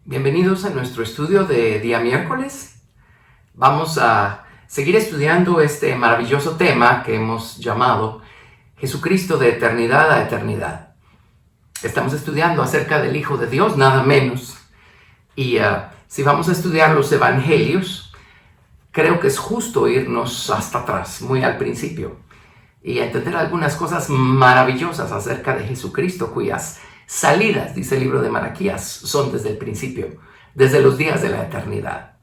Bienvenidos a nuestro estudio de día miércoles. Vamos a seguir estudiando este maravilloso tema que hemos llamado Jesucristo de eternidad a eternidad. Estamos estudiando acerca del Hijo de Dios, nada menos. Y si vamos a estudiar los evangelios, creo que es justo irnos hasta atrás, muy al principio, y entender algunas cosas maravillosas acerca de Jesucristo, cuyas salidas, dice el libro de Malaquías, son desde el principio, desde los días de la eternidad.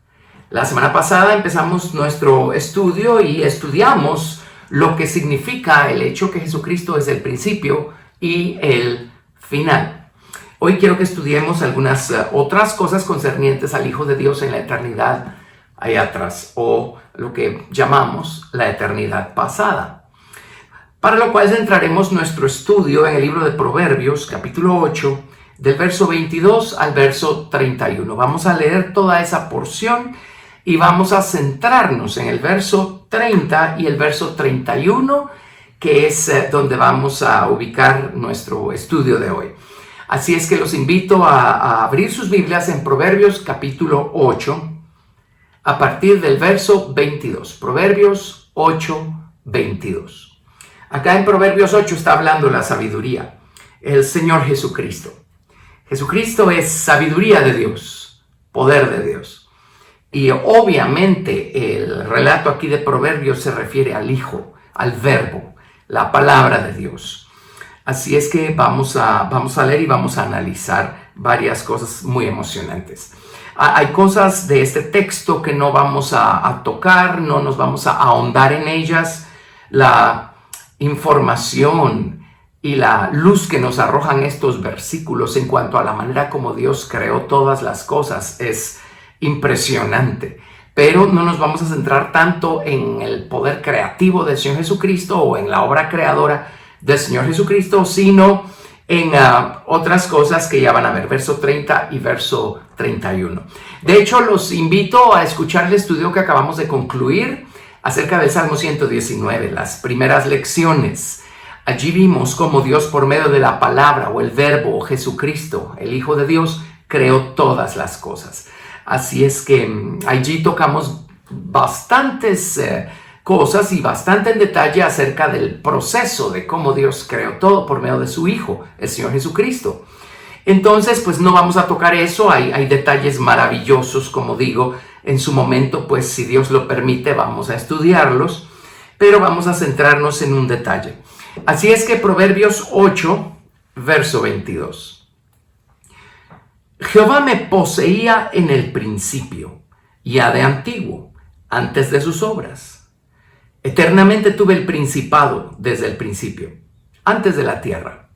La semana pasada empezamos nuestro estudio y estudiamos lo que significa el hecho que Jesucristo es el principio y el final. Hoy quiero que estudiemos algunas otras cosas concernientes al Hijo de Dios en la eternidad allá atrás, o lo que llamamos la eternidad pasada. Para lo cual centraremos nuestro estudio en el libro de Proverbios, capítulo 8, del verso 22 al verso 31. Vamos a leer toda esa porción y vamos a centrarnos en el verso 30 y el verso 31, que es donde vamos a ubicar nuestro estudio de hoy. Así es que los invito a abrir sus Biblias en Proverbios, capítulo 8, a partir del verso 22. Proverbios 8, 22. Acá en Proverbios 8 está hablando la sabiduría, el Señor Jesucristo. Jesucristo es sabiduría de Dios, poder de Dios. Y obviamente el relato aquí de Proverbios se refiere al Hijo, al Verbo, la palabra de Dios. Así es que vamos a leer y vamos a analizar varias cosas muy emocionantes. Hay cosas de este texto que no vamos a tocar, no nos vamos a ahondar en ellas. La información y la luz que nos arrojan estos versículos en cuanto a la manera como Dios creó todas las cosas es impresionante. Pero no nos vamos a centrar tanto en el poder creativo del Señor Jesucristo o en la obra creadora del Señor Jesucristo, sino en otras cosas que ya van a ver, verso 30 y verso 31. De hecho, los invito a escuchar el estudio que acabamos de concluir acerca del Salmo 119, las primeras lecciones. Allí vimos cómo Dios, por medio de la palabra o el verbo, o Jesucristo, el Hijo de Dios, creó todas las cosas. Así es que allí tocamos bastantes cosas y bastante en detalle acerca del proceso de cómo Dios creó todo por medio de su Hijo, el Señor Jesucristo. Entonces, pues no vamos a tocar eso. Hay detalles maravillosos, como digo. En su momento, pues si Dios lo permite, vamos a estudiarlos, pero vamos a centrarnos en un detalle. Así es que Proverbios 8, verso 22. Jehová me poseía en el principio, ya de antiguo, antes de sus obras. Eternamente tuve el principado desde el principio, antes de la tierra.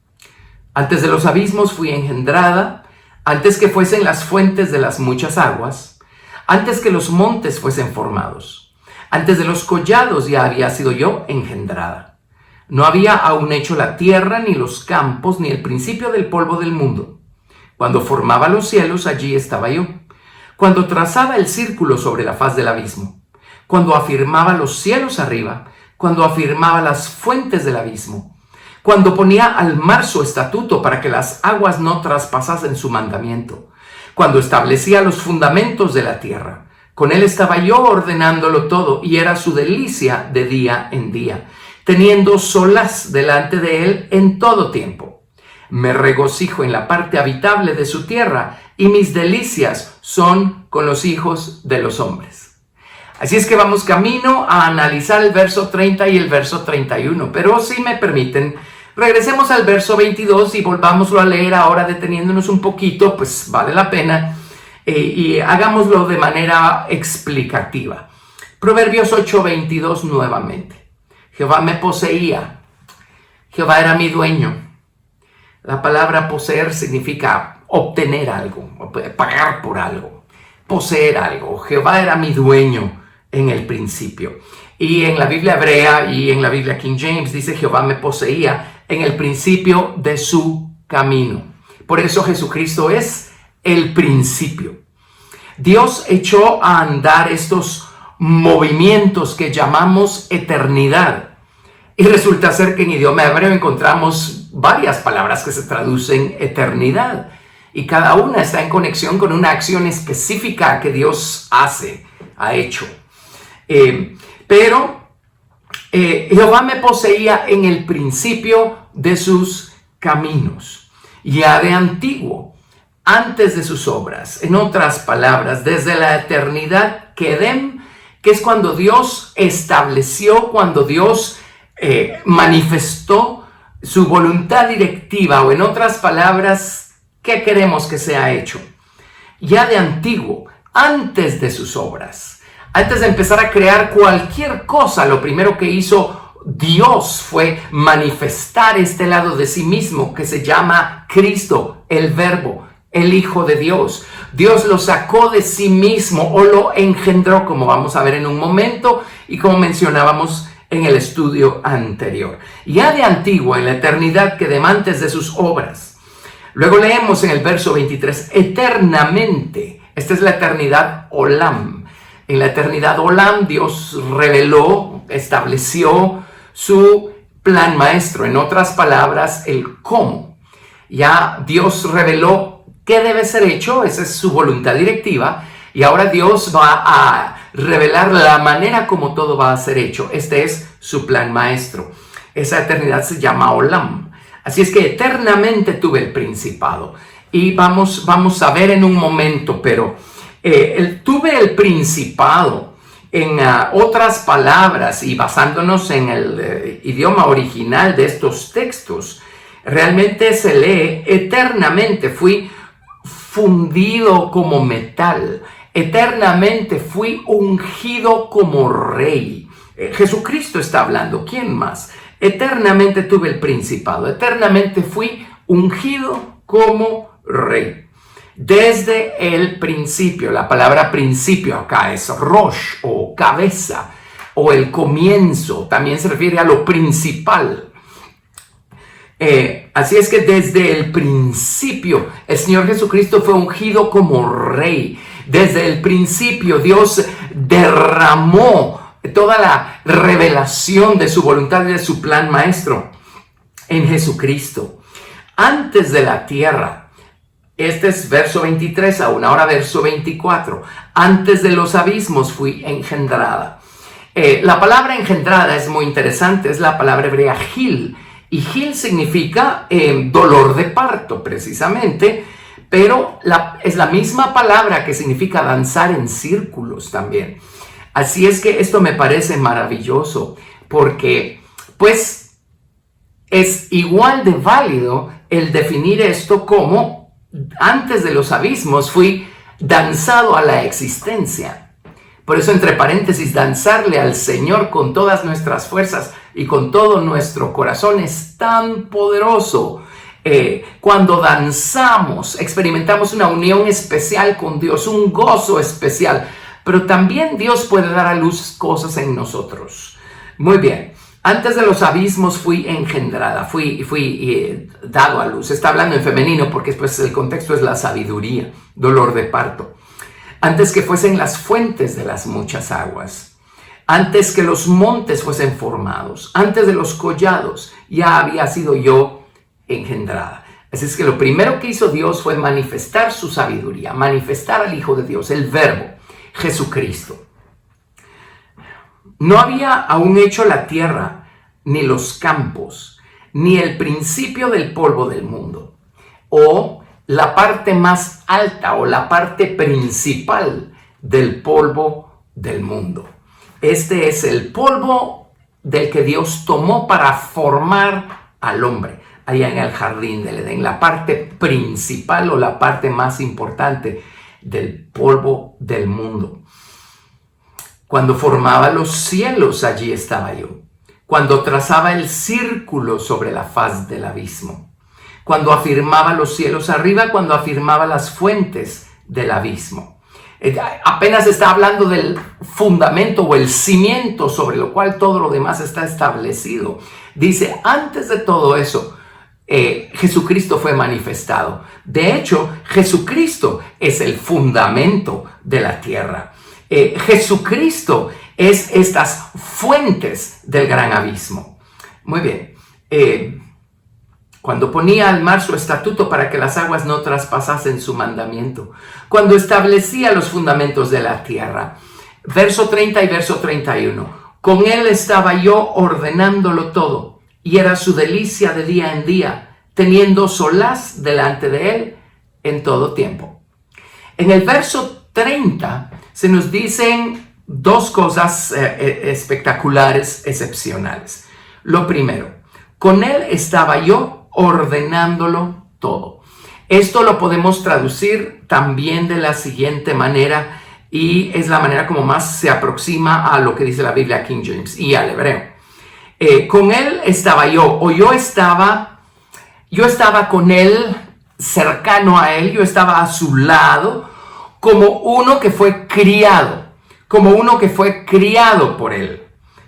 Antes de los abismos fui engendrada, antes que fuesen las fuentes de las muchas aguas. Antes que los montes fuesen formados, antes de los collados ya había sido yo engendrada. No había aún hecho la tierra, ni los campos, ni el principio del polvo del mundo. Cuando formaba los cielos, allí estaba yo. Cuando trazaba el círculo sobre la faz del abismo. Cuando afirmaba los cielos arriba. Cuando afirmaba las fuentes del abismo. Cuando ponía al mar su estatuto para que las aguas no traspasasen su mandamiento. Cuando establecía los fundamentos de la tierra. Con él estaba yo ordenándolo todo, y era su delicia de día en día, teniendo solaz delante de él en todo tiempo. Me regocijo en la parte habitable de su tierra, y mis delicias son con los hijos de los hombres. Así es que vamos camino a analizar el verso 30 y el verso 31, pero si me permiten, regresemos al verso 22 y volvámoslo a leer ahora deteniéndonos un poquito, pues vale la pena, y hagámoslo de manera explicativa. Proverbios 8:22 nuevamente. Jehová me poseía, Jehová era mi dueño. La palabra poseer significa obtener algo, pagar por algo, poseer algo. Jehová era mi dueño en el principio. Y en la Biblia hebrea y en la Biblia King James dice Jehová me poseía en el principio de su camino. Por eso Jesucristo es el principio. Dios echó a andar estos movimientos que llamamos eternidad. Y resulta ser que en idioma hebreo encontramos varias palabras que se traducen eternidad. y cada una está en conexión con una acción específica que Dios ha hecho. Pero Jehová me poseía en el principio de sus caminos, ya de antiguo, antes de sus obras. En otras palabras, desde la eternidad Kedem, que es cuando Dios estableció, cuando Dios manifestó su voluntad directiva, o en otras palabras, ¿qué queremos que sea hecho? Ya de antiguo, antes de sus obras. Antes de empezar a crear cualquier cosa, lo primero que hizo Dios fue manifestar este lado de sí mismo que se llama Cristo, el Verbo, el Hijo de Dios. Dios lo sacó de sí mismo o lo engendró, como vamos a ver en un momento y como mencionábamos en el estudio anterior. Ya de antiguo, en la eternidad que antes de sus obras. Luego leemos en el verso 23, eternamente. Esta es la eternidad Olam. En la eternidad Olam, Dios reveló, estableció su plan maestro. En otras palabras, el cómo. Ya Dios reveló qué debe ser hecho, esa es su voluntad directiva. Y ahora Dios va a revelar la manera como todo va a ser hecho. Este es su plan maestro. Esa eternidad se llama Olam. Así es que eternamente tuve el principado. Y vamos a ver en un momento, pero tuve el principado. En otras palabras, y basándonos en el idioma original de estos textos, realmente se lee eternamente fui fundido como metal, eternamente fui ungido como rey. Jesucristo está hablando, ¿quién más? Eternamente tuve el principado, eternamente fui ungido como rey. Desde el principio, la palabra principio acá es Rosh o cabeza o el comienzo, también se refiere a lo principal. Así es que desde el principio el Señor Jesucristo fue ungido como rey. Desde el principio Dios derramó toda la revelación de su voluntad y de su plan maestro en Jesucristo. Antes de la tierra, este es verso 23 aún, ahora verso 24. Antes de los abismos fui engendrada. La palabra engendrada es muy interesante, es la palabra hebrea Gil. Y Gil significa dolor de parto, precisamente, pero es la misma palabra que significa danzar en círculos también. Así es que esto me parece maravilloso, porque pues es igual de válido el definir esto como antes de los abismos fui danzado a la existencia. Por eso, entre paréntesis, danzarle al Señor con todas nuestras fuerzas y con todo nuestro corazón es tan poderoso. Cuando danzamos, experimentamos una unión especial con Dios, un gozo especial, pero también Dios puede dar a luz cosas en nosotros. Muy bien. Antes de los abismos fui engendrada, fui dado a luz. Está hablando en femenino porque pues, el contexto es la sabiduría, dolor de parto. Antes que fuesen las fuentes de las muchas aguas, antes que los montes fuesen formados, antes de los collados, ya había sido yo engendrada. Así es que lo primero que hizo Dios fue manifestar su sabiduría, manifestar al Hijo de Dios, el Verbo, Jesucristo. No había aún hecho la tierra, ni los campos, ni el principio del polvo del mundo, o la parte más alta o la parte principal del polvo del mundo. Este es el polvo del que Dios tomó para formar al hombre, allá en el jardín del Edén, la parte principal o la parte más importante del polvo del mundo. Cuando formaba los cielos, allí estaba yo. Cuando trazaba el círculo sobre la faz del abismo. Cuando afirmaba los cielos arriba, cuando afirmaba las fuentes del abismo. Apenas está hablando del fundamento o el cimiento sobre lo cual todo lo demás está establecido. Dice, antes de todo eso, Jesucristo fue manifestado. De hecho, Jesucristo es el fundamento de la tierra. Jesucristo es estas fuentes del gran abismo. Muy bien. cuando ponía al mar su estatuto para que las aguas no traspasasen su mandamiento, cuando establecía los fundamentos de la tierra. Verso 30 y verso 31. Con él estaba yo ordenándolo todo, y era su delicia de día en día, teniendo solaz delante de él en todo tiempo. En el verso 30 se nos dicen dos cosas espectaculares, excepcionales. Lo primero, con él estaba yo ordenándolo todo. Esto lo podemos traducir también de la siguiente manera, y es la manera como más se aproxima a lo que dice la Biblia King James y al hebreo. Con él estaba yo, o yo estaba con él, cercano a él, yo estaba a su lado, como uno que fue criado por él.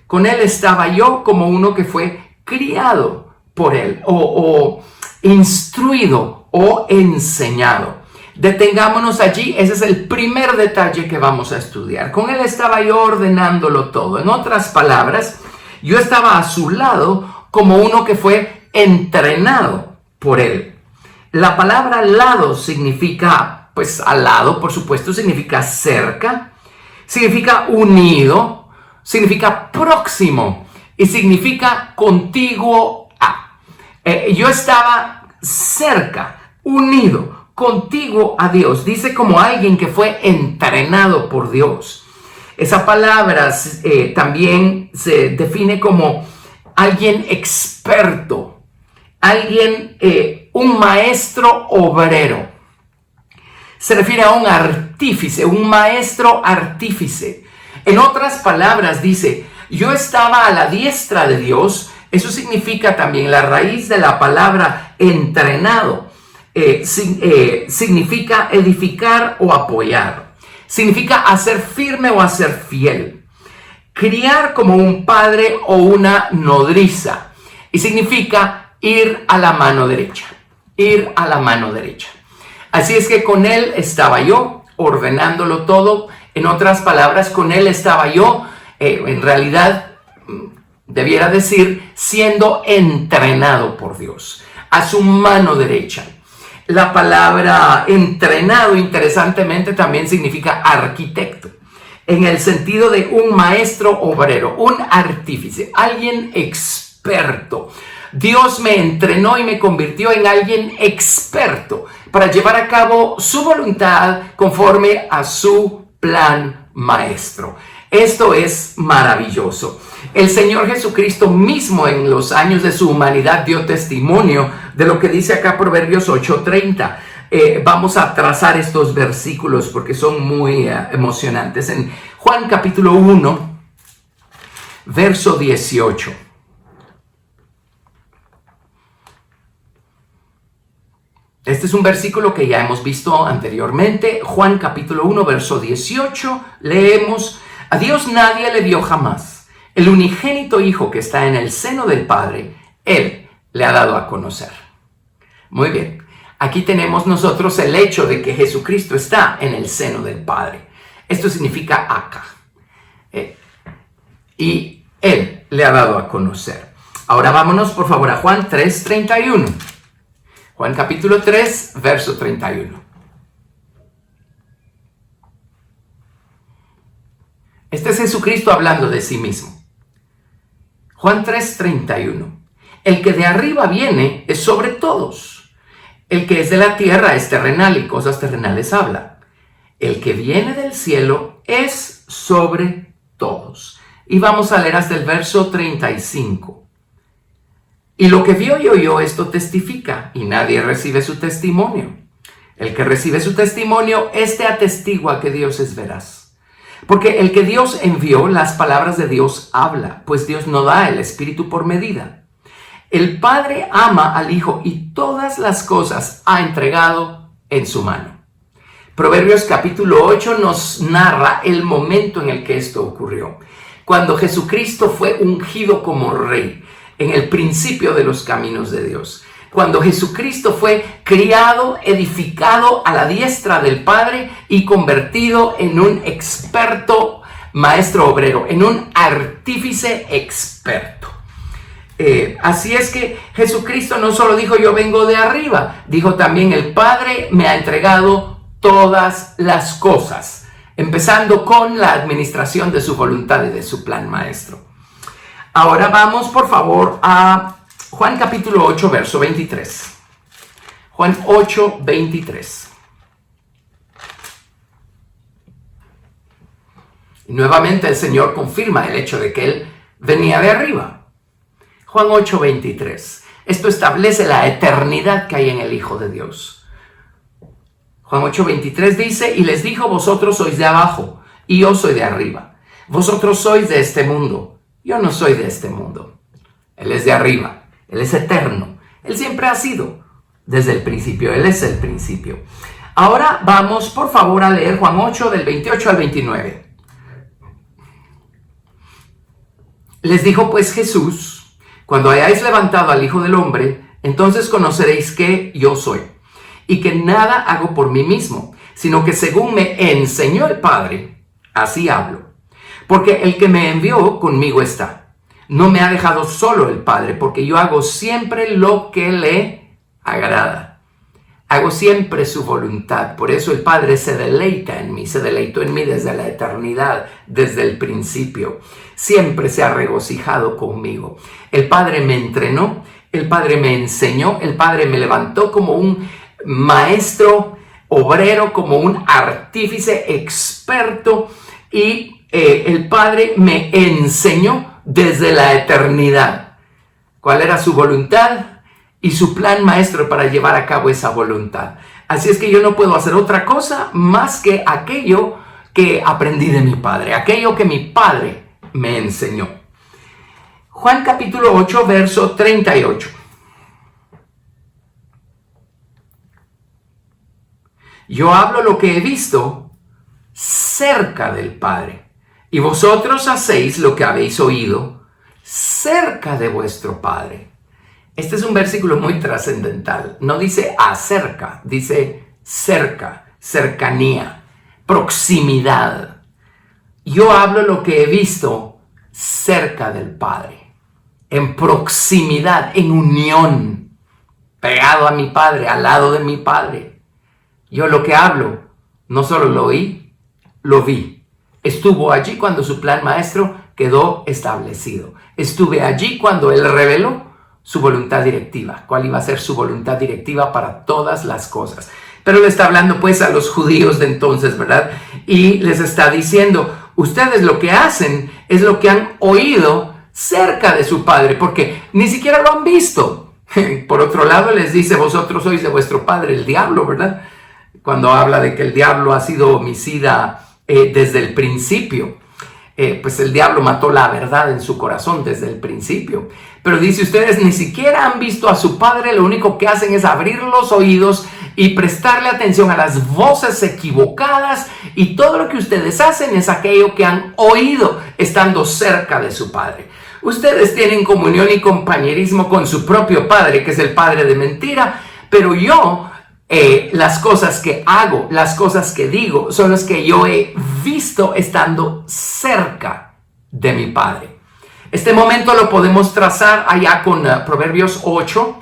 Con él estaba yo como uno que fue criado por él, o instruido o enseñado. Detengámonos allí, ese es el primer detalle que vamos a estudiar. Con él estaba yo ordenándolo todo. En otras palabras, yo estaba a su lado como uno que fue entrenado por él. La palabra lado significa, pues al lado, por supuesto, significa cerca, significa unido, significa próximo y significa contiguo a. Yo estaba cerca, unido, contiguo a Dios. Dice como alguien que fue entrenado por Dios. Esa palabra también se define como alguien experto, alguien, un maestro obrero. Se refiere a un artífice, un maestro artífice. En otras palabras dice, yo estaba a la diestra de Dios. Eso significa también, la raíz de la palabra entrenado, significa edificar o apoyar. Significa hacer firme o hacer fiel. Criar como un padre o una nodriza. Y significa ir a la mano derecha. Ir a la mano derecha. Así es que con él estaba yo, ordenándolo todo. En otras palabras, con él estaba yo, en realidad, debiera decir, siendo entrenado por Dios. A su mano derecha. La palabra entrenado, interesantemente, también significa arquitecto, en el sentido de un maestro obrero, un artífice, alguien experto. Dios me entrenó y me convirtió en alguien experto para llevar a cabo su voluntad conforme a su plan maestro. Esto es maravilloso. El Señor Jesucristo mismo en los años de su humanidad dio testimonio de lo que dice acá Proverbios 8:30. Vamos a trazar estos versículos porque son muy emocionantes. En Juan capítulo 1, verso 18. Este es un versículo que ya hemos visto anteriormente. Juan capítulo 1, verso 18. Leemos: a Dios nadie le vio jamás. El unigénito Hijo que está en el seno del Padre, Él le ha dado a conocer. Muy bien. Aquí tenemos nosotros el hecho de que Jesucristo está en el seno del Padre. Esto significa acá. Y Él le ha dado a conocer. Ahora vámonos por favor a Juan 3:31. Juan capítulo 3, verso 31. Este es Jesucristo hablando de sí mismo. Juan 3:31. El que de arriba viene es sobre todos. El que es de la tierra es terrenal y cosas terrenales habla. El que viene del cielo es sobre todos. Y vamos a leer hasta el verso 35. Y lo que vio y oyó esto testifica, y nadie recibe su testimonio. El que recibe su testimonio, este atestigua que Dios es veraz. Porque el que Dios envió, las palabras de Dios habla, pues Dios no da el Espíritu por medida. El Padre ama al Hijo y todas las cosas ha entregado en su mano. Proverbios capítulo 8 nos narra el momento en el que esto ocurrió. Cuando Jesucristo fue ungido como rey, en el principio de los caminos de Dios. Cuando Jesucristo fue criado, edificado a la diestra del Padre y convertido en un experto maestro obrero, en un artífice experto. Así es que Jesucristo no solo dijo yo vengo de arriba, dijo también el Padre me ha entregado todas las cosas, empezando con la administración de su voluntad y de su plan maestro. Ahora vamos por favor a Juan capítulo 8, verso 23. Juan 8, 23. Y nuevamente el Señor confirma el hecho de que Él venía de arriba. Juan 8, 23. Esto establece la eternidad que hay en el Hijo de Dios. Juan 8, 23 dice, y les dijo, vosotros sois de abajo, y yo soy de arriba. Vosotros sois de este mundo, yo no soy de este mundo. Él es de arriba, Él es eterno, Él siempre ha sido, desde el principio, Él es el principio. Ahora vamos por favor a leer Juan 8 del 28 al 29. Les dijo pues Jesús, cuando hayáis levantado al Hijo del Hombre, entonces conoceréis que yo soy, y que nada hago por mí mismo, sino que según me enseñó el Padre, así hablo. Porque el que me envió conmigo está. No me ha dejado solo el Padre, porque yo hago siempre lo que le agrada. Hago siempre su voluntad. Por eso el Padre se deleita en mí, se deleitó en mí desde la eternidad, desde el principio. Siempre se ha regocijado conmigo. El Padre me entrenó, el Padre me enseñó, el Padre me levantó como un maestro, obrero, como un artífice experto, y el Padre me enseñó desde la eternidad cuál era su voluntad y su plan maestro para llevar a cabo esa voluntad. Así es que yo no puedo hacer otra cosa más que aquello que aprendí de mi Padre, aquello que mi Padre me enseñó. Juan capítulo 8, verso 38. Yo hablo lo que he visto cerca del Padre, y vosotros hacéis lo que habéis oído cerca de vuestro Padre. Este es un versículo muy trascendental. No dice acerca, dice cerca, cercanía, proximidad. Yo hablo lo que he visto cerca del Padre, en proximidad, en unión, pegado a mi Padre, al lado de mi Padre. Yo lo que hablo, no solo lo oí, lo vi. Estuvo allí cuando su plan maestro quedó establecido. Estuve allí cuando Él reveló su voluntad directiva. ¿Cuál iba a ser su voluntad directiva para todas las cosas? Pero le está hablando pues a los judíos de entonces, ¿verdad? Y les está diciendo, ustedes lo que hacen es lo que han oído cerca de su Padre, porque ni siquiera lo han visto. Por otro lado, les dice, vosotros sois de vuestro padre, el diablo, ¿verdad? Cuando habla de que el diablo ha sido homicida desde el principio, pues el diablo mató la verdad en su corazón desde el principio. Pero dice, ustedes ni siquiera han visto a su Padre, lo único que hacen es abrir los oídos y prestarle atención a las voces equivocadas, y todo lo que ustedes hacen es aquello que han oído estando cerca de su Padre. Ustedes tienen comunión y compañerismo con su propio padre, que es el padre de mentira, pero yo, las cosas que hago, las cosas que digo, son las que yo he visto estando cerca de mi Padre. Este momento lo podemos trazar allá con Proverbios 8,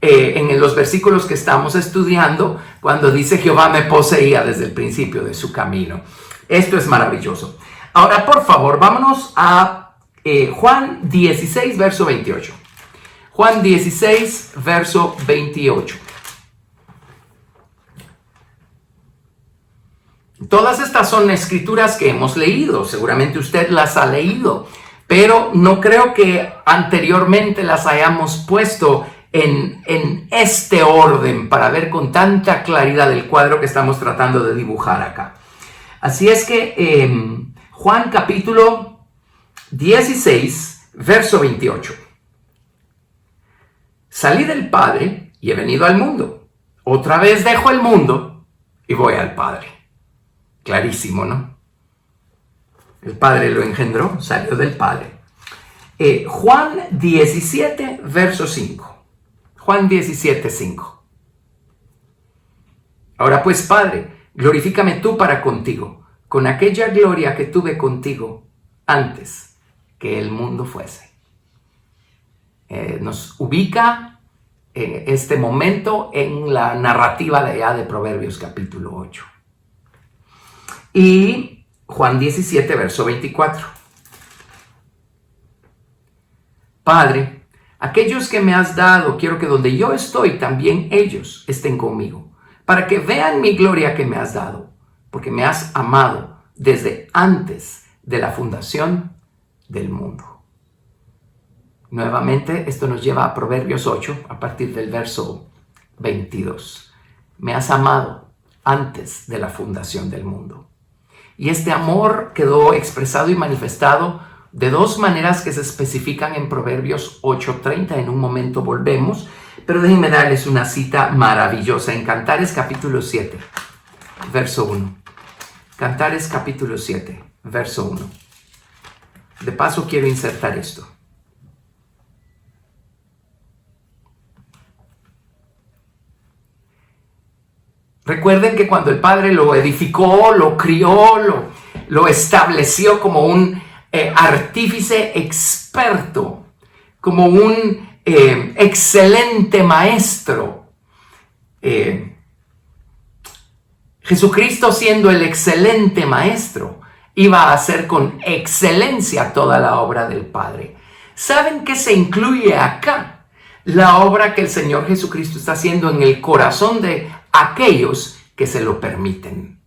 en los versículos que estamos estudiando, cuando dice Jehová me poseía desde el principio de su camino. Esto es maravilloso. Ahora, por favor, vámonos a Juan 16, verso 28. Juan 16, verso 28. Todas estas son escrituras que hemos leído, seguramente usted las ha leído, pero no creo que anteriormente las hayamos puesto en este orden para ver con tanta claridad el cuadro que estamos tratando de dibujar acá. Así es que Juan capítulo 16, verso 28. Salí del Padre y he venido al mundo. Otra vez dejo el mundo y voy al Padre. Clarísimo, ¿no? El Padre lo engendró, salió del Padre. Juan 17, verso 5. Juan 17, 5. Ahora pues, Padre, glorifícame tú para contigo, con aquella gloria que tuve contigo antes que el mundo fuese. nos ubica en este momento en la narrativa de Proverbios capítulo 8. Y Juan 17, verso 24. Padre, aquellos que me has dado, quiero que donde yo estoy, también ellos estén conmigo, para que vean mi gloria que me has dado, porque me has amado desde antes de la fundación del mundo. Nuevamente, esto nos lleva a Proverbios 8, a partir del verso 22. Me has amado antes de la fundación del mundo. Y este amor quedó expresado y manifestado de dos maneras que se especifican en Proverbios 8:30. En un momento volvemos, pero déjenme darles una cita maravillosa en Cantares capítulo 7, verso 1. Cantares capítulo 7, verso 1. De paso quiero insertar esto. Recuerden que cuando el Padre lo edificó, lo crió, lo estableció como un artífice experto, como un excelente maestro. Jesucristo, siendo el excelente maestro, iba a hacer con excelencia toda la obra del Padre. ¿Saben qué se incluye acá? La obra que el Señor Jesucristo está haciendo en el corazón de aquellos que se lo permiten.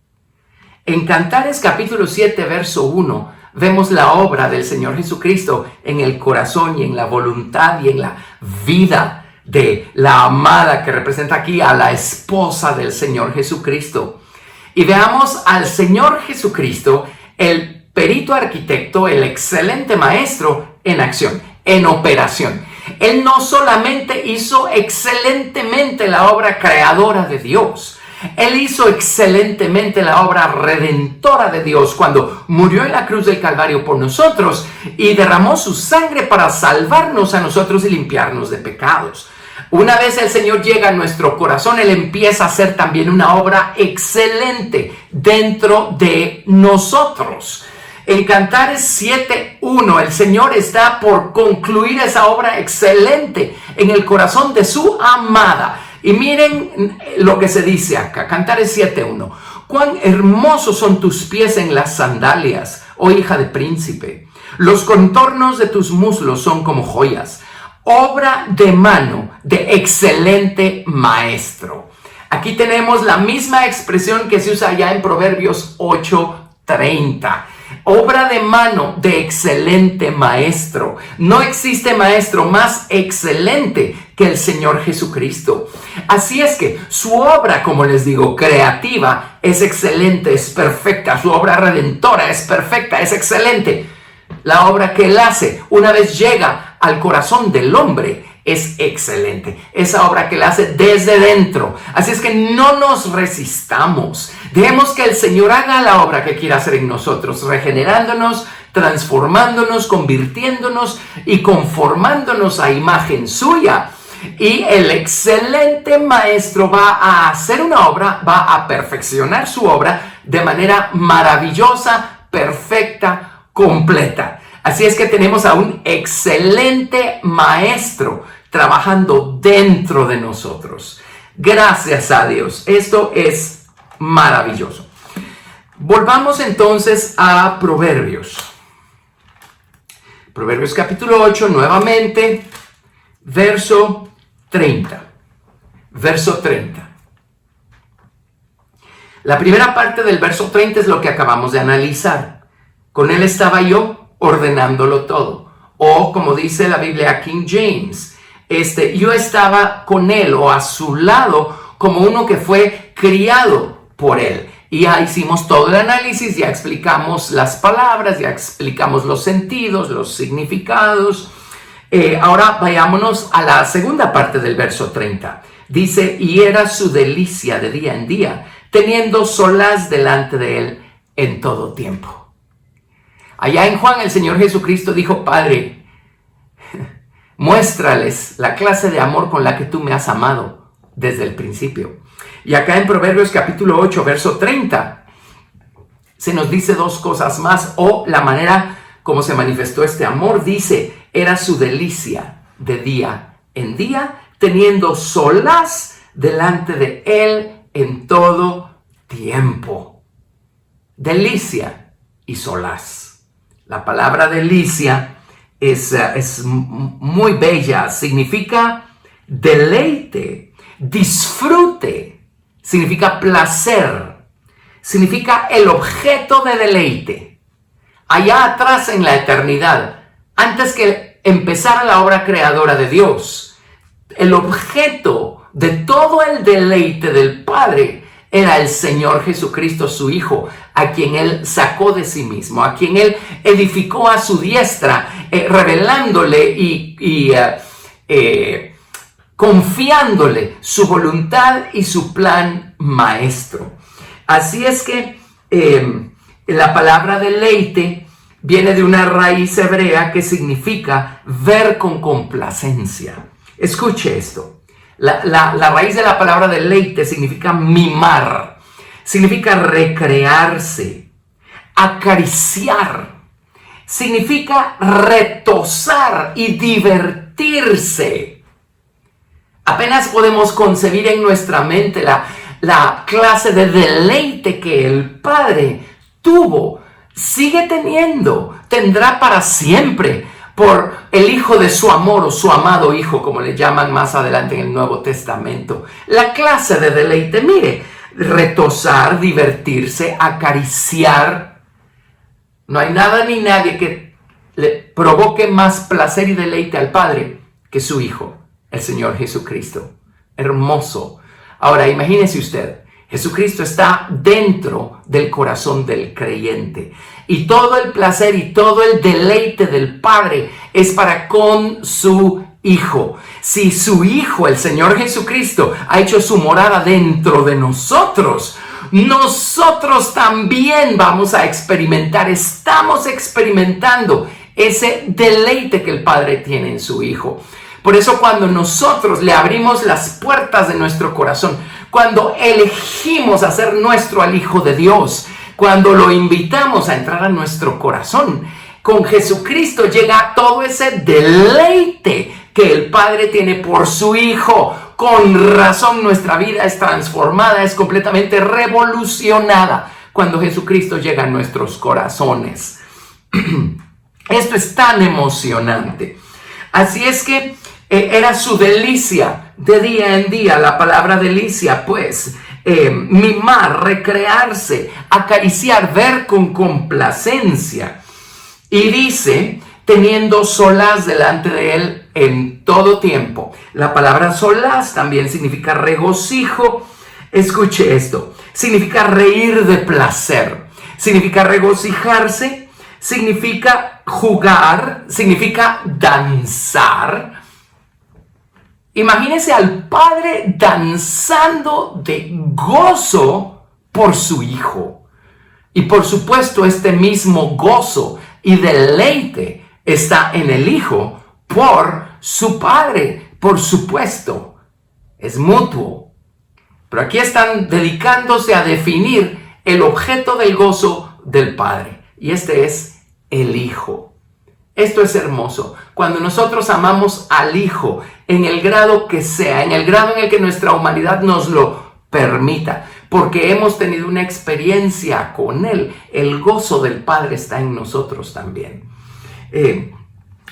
En Cantares capítulo 7, verso 1, vemos la obra del Señor Jesucristo en el corazón y en la voluntad y en la vida de la amada que representa aquí a la esposa del Señor Jesucristo. Y veamos al Señor Jesucristo, el perito arquitecto, el excelente maestro en acción, en operación. Él no solamente hizo excelentemente la obra creadora de Dios, Él hizo excelentemente la obra redentora de Dios cuando murió en la cruz del Calvario por nosotros y derramó su sangre para salvarnos a nosotros y limpiarnos de pecados. Una vez el Señor llega a nuestro corazón, Él empieza a hacer también una obra excelente dentro de nosotros. En Cantares 7:1, el Señor está por concluir esa obra excelente en el corazón de su amada. Y miren lo que se dice acá, Cantares 7:1. Cuán hermosos son tus pies en las sandalias, oh hija de príncipe. Los contornos de tus muslos son como joyas, obra de mano de excelente maestro. Aquí tenemos la misma expresión que se usa allá en Proverbios 8:30. Obra de mano de excelente maestro. No existe maestro más excelente que el Señor Jesucristo. Así es que su obra, como les digo, creativa, es excelente, es perfecta. Su obra redentora es perfecta, es excelente. La obra que Él hace, una vez llega al corazón del hombre, es excelente. Esa obra que Él hace desde dentro. Así es que no nos resistamos. Dejemos que el Señor haga la obra que quiera hacer en nosotros, regenerándonos, transformándonos, convirtiéndonos y conformándonos a imagen suya. Y el excelente maestro va a hacer una obra, va a perfeccionar su obra de manera maravillosa, perfecta, completa. Así es que tenemos a un excelente maestro trabajando dentro de nosotros. Gracias a Dios. Esto es maravilloso. Volvamos entonces a Proverbios. Proverbios capítulo 8, nuevamente, verso 30. Verso 30. La primera parte del verso 30 es lo que acabamos de analizar. Con él estaba yo ordenándolo todo. O como dice la Biblia King James, yo estaba con él o a su lado como uno que fue criado por él. Y ya hicimos todo el análisis, ya explicamos las palabras, ya explicamos los sentidos, los significados. Ahora vayámonos a la segunda parte del verso 30. Dice, y era su delicia de día en día, teniendo solaz delante de él en todo tiempo. Allá en Juan el Señor Jesucristo dijo, Padre, muéstrales la clase de amor con la que tú me has amado desde el principio. Y acá en Proverbios capítulo 8, verso 30, se nos dice dos cosas más, o la manera como se manifestó este amor. Dice, era su delicia de día en día, teniendo solaz delante de Él en todo tiempo. Delicia y solaz. La palabra delicia es muy bella, significa deleite, disfrute, significa placer, significa el objeto de deleite. Allá atrás en la eternidad, antes que empezara la obra creadora de Dios, el objeto de todo el deleite del Padre era el Señor Jesucristo, su Hijo, a quien Él sacó de sí mismo, a quien Él edificó a su diestra, revelándole y confiándole su voluntad y su plan maestro. Así es que la palabra deleite viene de una raíz hebrea que significa ver con complacencia. Escuche esto. La raíz de la palabra deleite significa mimar, significa recrearse, acariciar, significa retozar y divertirse. Apenas podemos concebir en nuestra mente la clase de deleite que el Padre tuvo, sigue teniendo, tendrá para siempre por el Hijo de su amor o su amado Hijo, como le llaman más adelante en el Nuevo Testamento. La clase de deleite, mire, retozar, divertirse, acariciar. No hay nada ni nadie que le provoque más placer y deleite al Padre que su Hijo, el Señor Jesucristo. Hermoso. Ahora, imagínese usted, Jesucristo está dentro del corazón del creyente. Y todo el placer y todo el deleite del Padre es para con su Hijo. Si su Hijo, el Señor Jesucristo, ha hecho su morada dentro de nosotros, nosotros también vamos a experimentar, estamos experimentando ese deleite que el Padre tiene en su Hijo. Por eso cuando nosotros le abrimos las puertas de nuestro corazón, cuando elegimos hacer nuestro al Hijo de Dios, cuando lo invitamos a entrar a nuestro corazón, con Jesucristo llega todo ese deleite que el Padre tiene por su Hijo. Con razón nuestra vida es transformada, es completamente revolucionada cuando Jesucristo llega a nuestros corazones. Esto es tan emocionante. Así es que era su delicia de día en día. La palabra delicia, pues, mimar, recrearse, acariciar, ver con complacencia. Y dice, teniendo solaz delante de Él en todo tiempo. La palabra solaz también significa regocijo. Escuche esto. Significa reír de placer. Significa regocijarse. Significa jugar. Significa danzar. Imagínese al Padre danzando de gozo por su Hijo. Y por supuesto, este mismo gozo y deleite está en el Hijo por su Padre, por supuesto. Es mutuo. Pero aquí están dedicándose a definir el objeto del gozo del Padre. Y este es el Hijo. Esto es hermoso. Cuando nosotros amamos al Hijo en el grado que sea, en el grado en el que nuestra humanidad nos lo permita, porque hemos tenido una experiencia con Él, el gozo del Padre está en nosotros también.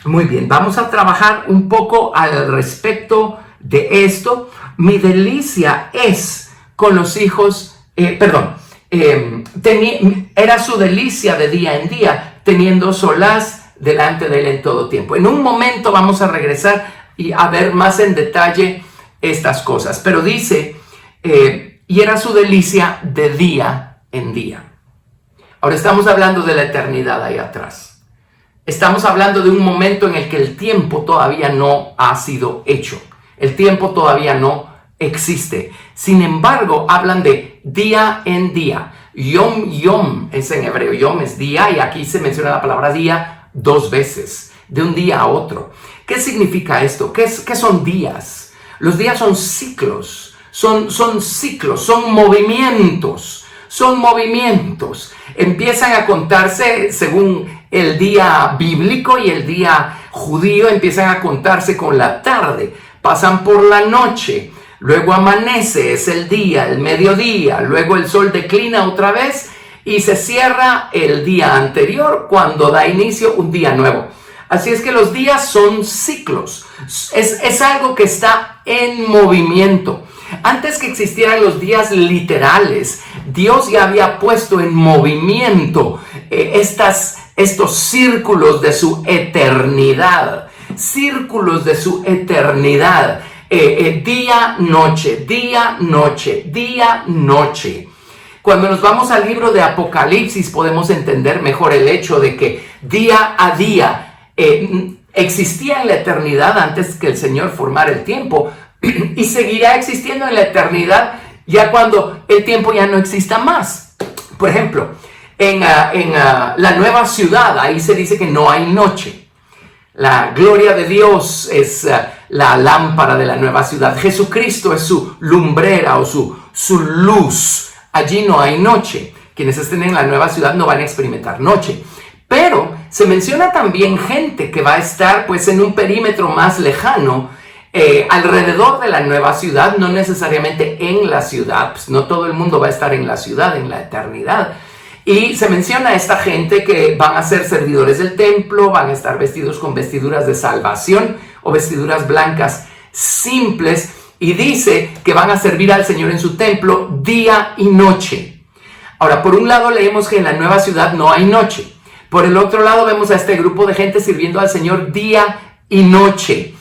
Muy bien, vamos a trabajar un poco al respecto de esto. Mi delicia es con los hijos, era su delicia de día en día, teniendo solaz delante de Él en todo tiempo. En un momento vamos a regresar y a ver más en detalle estas cosas. Pero dice, y era su delicia de día en día. Ahora estamos hablando de la eternidad ahí atrás. Estamos hablando de un momento en el que el tiempo todavía no ha sido hecho. El tiempo todavía no existe. Sin embargo, hablan de día en día. Yom, yom es en hebreo. Yom es día y aquí se menciona la palabra día 2 veces, de un día a otro. ¿Qué significa esto? ¿Qué son días? Los días son ciclos, son ciclos, son movimientos, Empiezan a contarse según el día bíblico y el día judío empiezan a contarse con la tarde, pasan por la noche, luego amanece, es el día, el mediodía, luego el sol declina otra vez y se cierra el día anterior cuando da inicio un día nuevo. Así es que los días son ciclos, es algo que está en movimiento. Antes que existieran los días literales, Dios ya había puesto en movimiento estos círculos de su eternidad. Círculos de su eternidad. Día, noche, día, noche, día, noche. Cuando nos vamos al libro de Apocalipsis podemos entender mejor el hecho de que día a día existía en la eternidad antes que el Señor formara el tiempo y seguirá existiendo en la eternidad ya cuando el tiempo ya no exista más. Por ejemplo, en la nueva ciudad, ahí se dice que no hay noche. La gloria de Dios es la lámpara de la nueva ciudad. Jesucristo es su lumbrera o su luz. Allí no hay noche. Quienes estén en la nueva ciudad no van a experimentar noche. Pero se menciona también gente que va a estar pues en un perímetro más lejano, alrededor de la nueva ciudad, no necesariamente en la ciudad. Pues no todo el mundo va a estar en la ciudad, en la eternidad. Y se menciona a esta gente que van a ser servidores del templo, van a estar vestidos con vestiduras de salvación o vestiduras blancas simples, y dice que van a servir al Señor en su templo día y noche. Ahora, por un lado leemos que en la nueva ciudad no hay noche. Por el otro lado vemos a este grupo de gente sirviendo al Señor día y noche.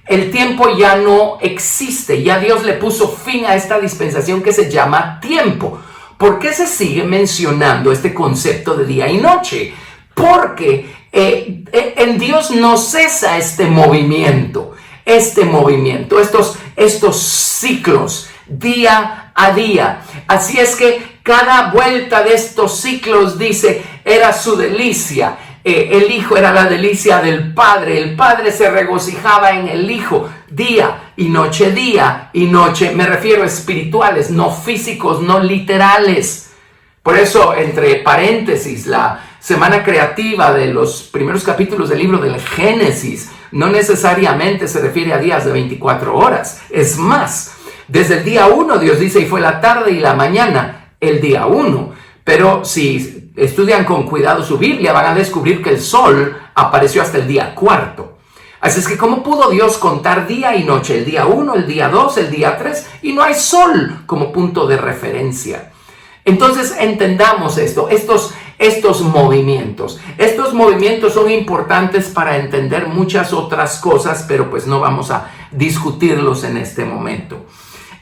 El tiempo ya no existe, ya Dios le puso fin a esta dispensación que se llama tiempo. ¿Por qué se sigue mencionando este concepto de día y noche? Porque en Dios no cesa este movimiento, estos ciclos, día a día. Así es que cada vuelta de estos ciclos, dice, era su delicia. El Hijo era la delicia del Padre. El Padre se regocijaba en el Hijo. Día y noche, día y noche. Me refiero a espirituales, no físicos, no literales. Por eso, entre paréntesis, la semana creativa de los primeros capítulos del libro del Génesis no necesariamente se refiere a días de 24 horas. Es más, desde el día 1 Dios dice, y fue la tarde y la mañana, el día 1. Pero si estudian con cuidado su Biblia, van a descubrir que el sol apareció hasta el día 4. Así es que, ¿cómo pudo Dios contar día y noche? El día 1, el día 2, el día 3, y no hay sol como punto de referencia. Entonces, entendamos estos movimientos. Estos movimientos son importantes para entender muchas otras cosas, pero pues no vamos a discutirlos en este momento.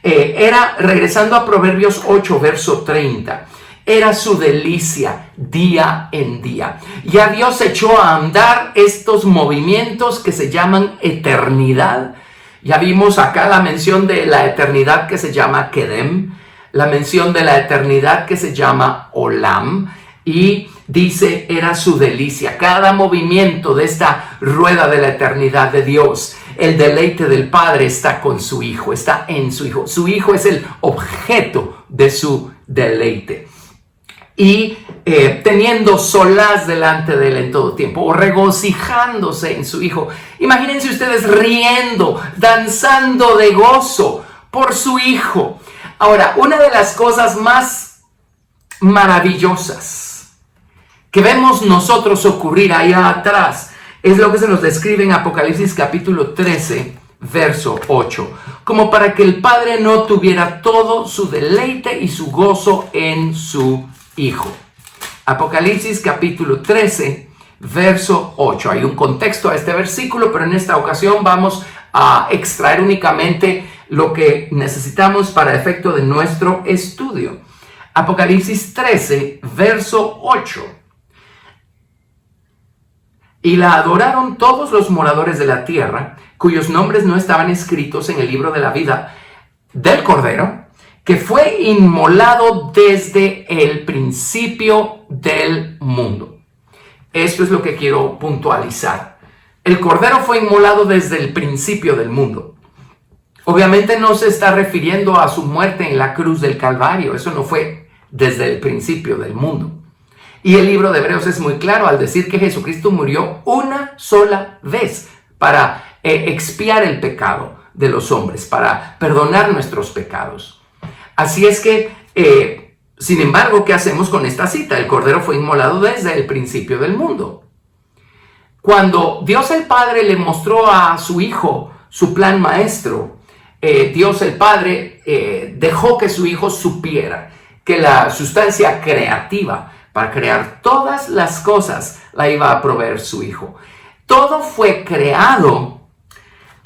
Regresando a Proverbios 8, verso 30. Era su delicia día en día. Ya Dios echó a andar estos movimientos que se llaman eternidad. Ya vimos acá la mención de la eternidad que se llama Kedem, la mención de la eternidad que se llama Olam, y dice, era su delicia. Cada movimiento de esta rueda de la eternidad de Dios, el deleite del Padre está con su Hijo, está en su Hijo. Su Hijo es el objeto de su deleite. Y teniendo solaz delante de él en todo tiempo, o regocijándose en su Hijo. Imagínense ustedes riendo, danzando de gozo por su Hijo. Ahora, una de las cosas más maravillosas que vemos nosotros ocurrir allá atrás es lo que se nos describe en Apocalipsis capítulo 13, verso 8. Como para que el Padre no tuviera todo su deleite y su gozo en su Hijo. Apocalipsis capítulo 13, verso 8. Hay un contexto a este versículo, pero en esta ocasión vamos a extraer únicamente lo que necesitamos para efecto de nuestro estudio. Apocalipsis 13, verso 8. Y la adoraron todos los moradores de la tierra, cuyos nombres no estaban escritos en el libro de la vida del Cordero, que fue inmolado desde el principio del mundo. Esto es lo que quiero puntualizar. El Cordero fue inmolado desde el principio del mundo. Obviamente no se está refiriendo a su muerte en la cruz del Calvario. Eso no fue desde el principio del mundo. Y el libro de Hebreos es muy claro al decir que Jesucristo murió una sola vez para expiar el pecado de los hombres, para perdonar nuestros pecados. Así es que, sin embargo, ¿qué hacemos con esta cita? El Cordero fue inmolado desde el principio del mundo. Cuando Dios el Padre le mostró a su Hijo su plan maestro, Dios el Padre dejó que su Hijo supiera que la sustancia creativa para crear todas las cosas la iba a proveer su Hijo. Todo fue creado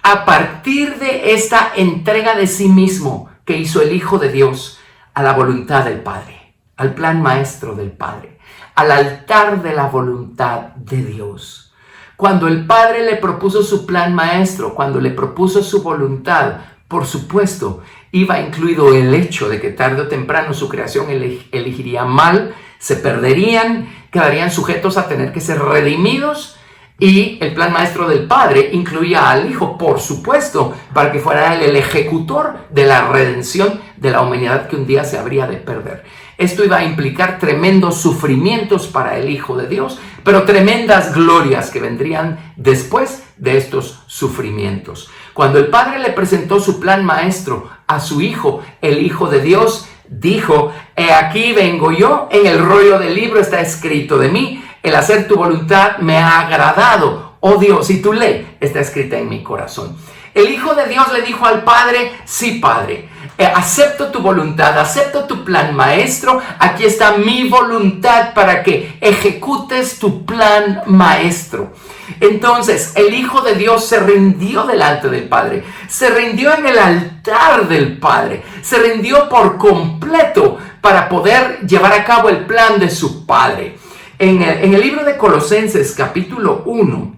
a partir de esta entrega de sí mismo que hizo el Hijo de Dios a la voluntad del Padre, al plan maestro del Padre, al altar de la voluntad de Dios. Cuando el Padre le propuso su plan maestro, cuando le propuso su voluntad, por supuesto, iba incluido el hecho de que tarde o temprano su creación elegiría mal, se perderían, quedarían sujetos a tener que ser redimidos. Y el plan maestro del Padre incluía al Hijo, por supuesto, para que fuera él el ejecutor de la redención de la humanidad que un día se habría de perder. Esto iba a implicar tremendos sufrimientos para el Hijo de Dios, pero tremendas glorias que vendrían después de estos sufrimientos. Cuando el Padre le presentó su plan maestro a su Hijo, el Hijo de Dios dijo: he aquí vengo yo, en el rollo del libro está escrito de mí, el hacer tu voluntad me ha agradado. Oh Dios, y tu ley está escrita en mi corazón. El Hijo de Dios le dijo al Padre: sí, Padre, acepto tu voluntad, acepto tu plan maestro. Aquí está mi voluntad para que ejecutes tu plan maestro. Entonces el Hijo de Dios se rindió delante del Padre, se rindió en el altar del Padre, se rindió por completo para poder llevar a cabo el plan de su Padre. En el libro de Colosenses capítulo 1,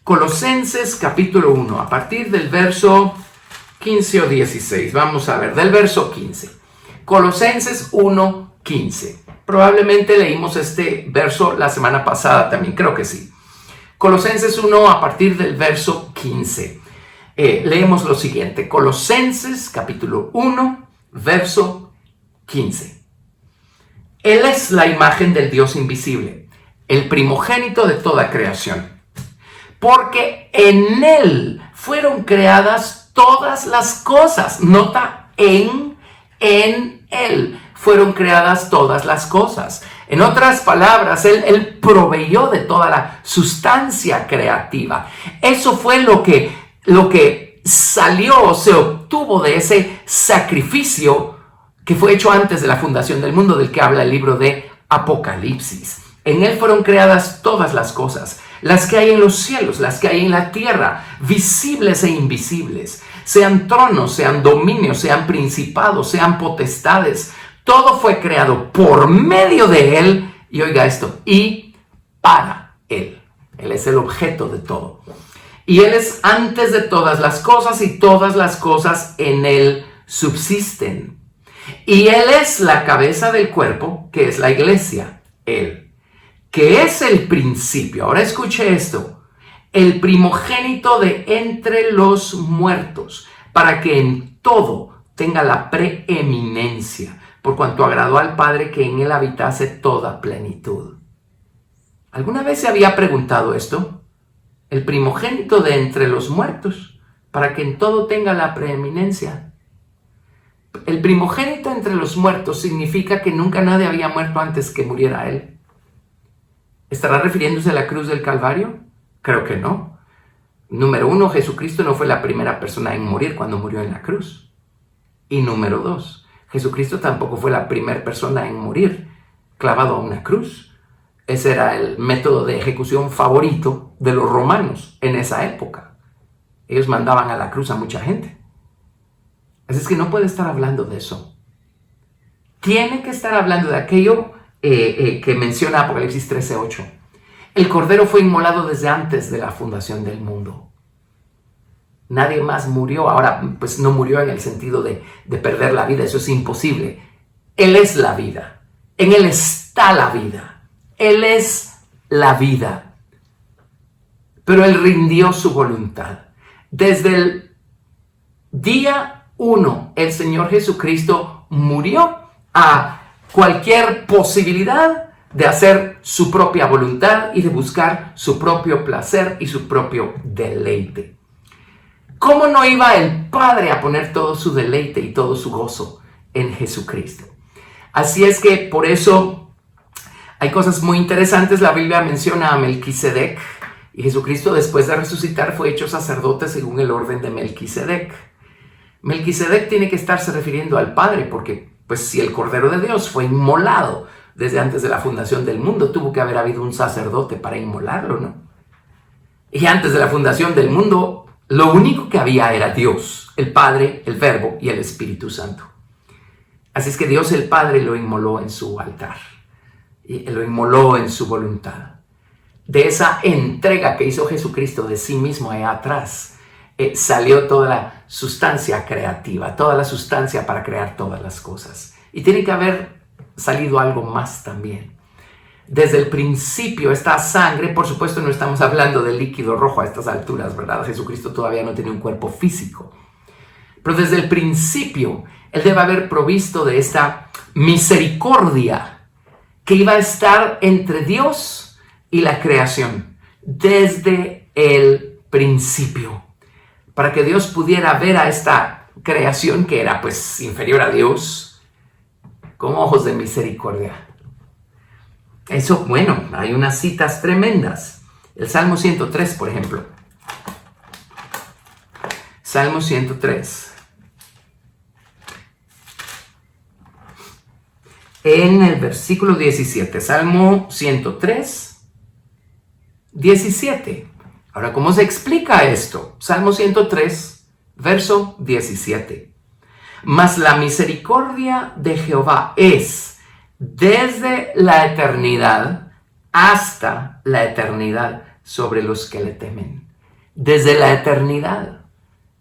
Colosenses capítulo 1, a partir del verso 15 o 16, vamos a ver, del verso 15. Colosenses 1, 15. Probablemente leímos este verso la semana pasada también, creo que sí. Colosenses 1, a partir del verso 15. Leemos lo siguiente, Colosenses capítulo 1, verso 15. Él es la imagen del Dios invisible, el primogénito de toda creación, porque en Él fueron creadas todas las cosas. Nota, en Él fueron creadas todas las cosas. En otras palabras, Él proveyó de toda la sustancia creativa. Eso fue lo que salió, se obtuvo de ese sacrificio que fue hecho antes de la fundación del mundo, del que habla el libro de Apocalipsis. En Él fueron creadas todas las cosas, las que hay en los cielos, las que hay en la tierra, visibles e invisibles, sean tronos, sean dominios, sean principados, sean potestades. Todo fue creado por medio de Él, y oiga esto, y para Él. Él es el objeto de todo. Y Él es antes de todas las cosas, y todas las cosas en Él subsisten. Y Él es la cabeza del cuerpo, que es la iglesia, Él, que es el principio. Ahora escuche esto: el primogénito de entre los muertos, para que en todo tenga la preeminencia, por cuanto agradó al Padre que en Él habitase toda plenitud. ¿Alguna vez se había preguntado esto? El primogénito de entre los muertos, para que en todo tenga la preeminencia. El primogénito entre los muertos significa que nunca nadie había muerto antes que muriera Él. ¿Estará refiriéndose a la cruz del Calvario? Creo que no. Número 1, Jesucristo no fue la primera persona en morir cuando murió en la cruz. Y número 2, Jesucristo tampoco fue la primera persona en morir clavado a una cruz. Ese era el método de ejecución favorito de los romanos en esa época. Ellos mandaban a la cruz a mucha gente. Así es que no puede estar hablando de eso. Tiene que estar hablando de aquello que menciona Apocalipsis 13:8. El Cordero fue inmolado desde antes de la fundación del mundo. Nadie más murió. Ahora, pues no murió en el sentido de perder la vida. Eso es imposible. Él es la vida. En Él está la vida. Él es la vida. Pero Él rindió su voluntad. Desde el día 1, el Señor Jesucristo murió a cualquier posibilidad de hacer su propia voluntad y de buscar su propio placer y su propio deleite. ¿Cómo no iba el Padre a poner todo su deleite y todo su gozo en Jesucristo? Así es que por eso hay cosas muy interesantes. La Biblia menciona a Melquisedec, y Jesucristo, después de resucitar, fue hecho sacerdote según el orden de Melquisedec. Melquisedec tiene que estarse refiriendo al Padre, porque pues si el Cordero de Dios fue inmolado desde antes de la fundación del mundo, tuvo que haber habido un sacerdote para inmolarlo, ¿no? Y antes de la fundación del mundo, lo único que había era Dios, el Padre, el Verbo y el Espíritu Santo. Así es que Dios el Padre lo inmoló en su altar, y lo inmoló en su voluntad. De esa entrega que hizo Jesucristo de sí mismo allá atrás, salió toda la sustancia creativa, toda la sustancia para crear todas las cosas. Y tiene que haber salido algo más también. Desde el principio, esta sangre, por supuesto no estamos hablando de líquido rojo a estas alturas, ¿verdad? Jesucristo todavía no tenía un cuerpo físico. Pero desde el principio, Él debe haber provisto de esta misericordia que iba a estar entre Dios y la creación, desde el principio, para que Dios pudiera ver a esta creación que era pues inferior a Dios con ojos de misericordia. Eso, bueno, hay unas citas tremendas. El Salmo 103, por ejemplo. Salmo 103. En el versículo 17, Salmo 103, 17. Ahora, ¿cómo se explica esto? Salmo 103, verso 17. Mas la misericordia de Jehová es desde la eternidad hasta la eternidad sobre los que le temen. Desde la eternidad.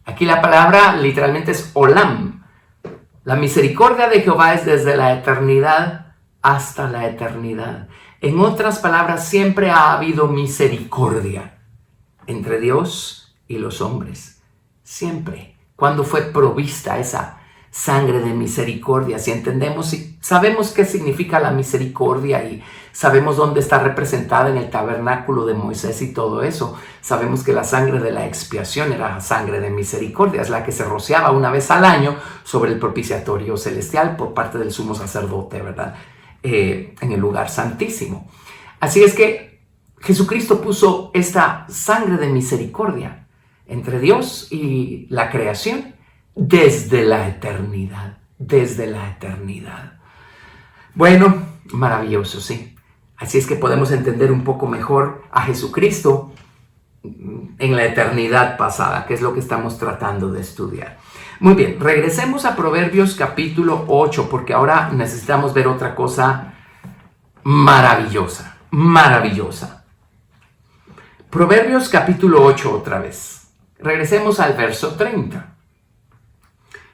Aquí la palabra literalmente es olam. La misericordia de Jehová es desde la eternidad hasta la eternidad. En otras palabras, siempre ha habido misericordia entre Dios y los hombres. Siempre. Cuando fue provista esa sangre de misericordia, si entendemos, si sabemos qué significa la misericordia y sabemos dónde está representada en el tabernáculo de Moisés y todo eso, sabemos que la sangre de la expiación era sangre de misericordia, es la que se rociaba una vez al año sobre el propiciatorio celestial por parte del sumo sacerdote, ¿verdad? En el lugar santísimo. Así es que Jesucristo puso esta sangre de misericordia entre Dios y la creación desde la eternidad, desde la eternidad. Bueno, maravilloso, sí. Así es que podemos entender un poco mejor a Jesucristo en la eternidad pasada, que es lo que estamos tratando de estudiar. Muy bien, regresemos a Proverbios capítulo 8, porque ahora necesitamos ver otra cosa maravillosa, maravillosa. Proverbios capítulo 8 otra vez. Regresemos al verso 30.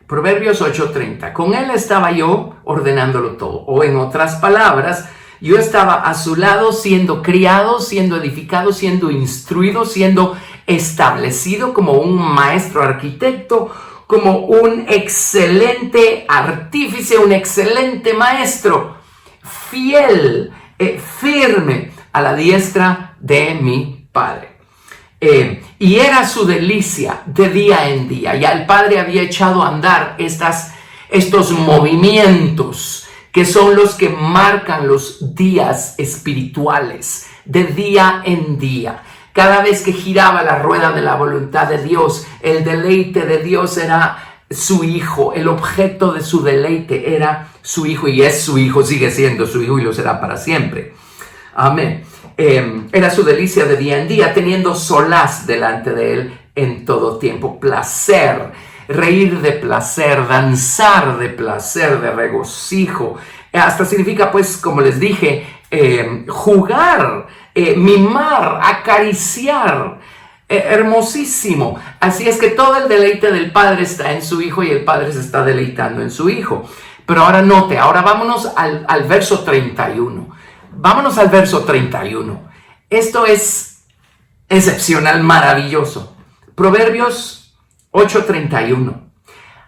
Proverbios 8:30. Con él estaba yo ordenándolo todo. O en otras palabras, yo estaba a su lado siendo criado, siendo edificado, siendo instruido, siendo establecido como un maestro arquitecto, como un excelente artífice, un excelente maestro, fiel, firme a la diestra de mi Padre. Y era su delicia de día en día. Ya el Padre había echado a andar estos movimientos que son los que marcan los días espirituales, de día en día. Cada vez que giraba la rueda de la voluntad de Dios, el deleite de Dios era su Hijo. El objeto de su deleite era su Hijo, y es su Hijo, sigue siendo su Hijo y lo será para siempre. Amén. Era su delicia de día en día, teniendo solaz delante de él en todo tiempo, placer, reír de placer, danzar de placer, de regocijo. Hasta significa, pues, como les dije, jugar, mimar, acariciar. Hermosísimo. Así es que todo el deleite del Padre está en su Hijo y el Padre se está deleitando en su Hijo. Pero ahora note, ahora vámonos al verso 31. Vámonos al verso 31. Esto es excepcional, maravilloso. Proverbios 8:31.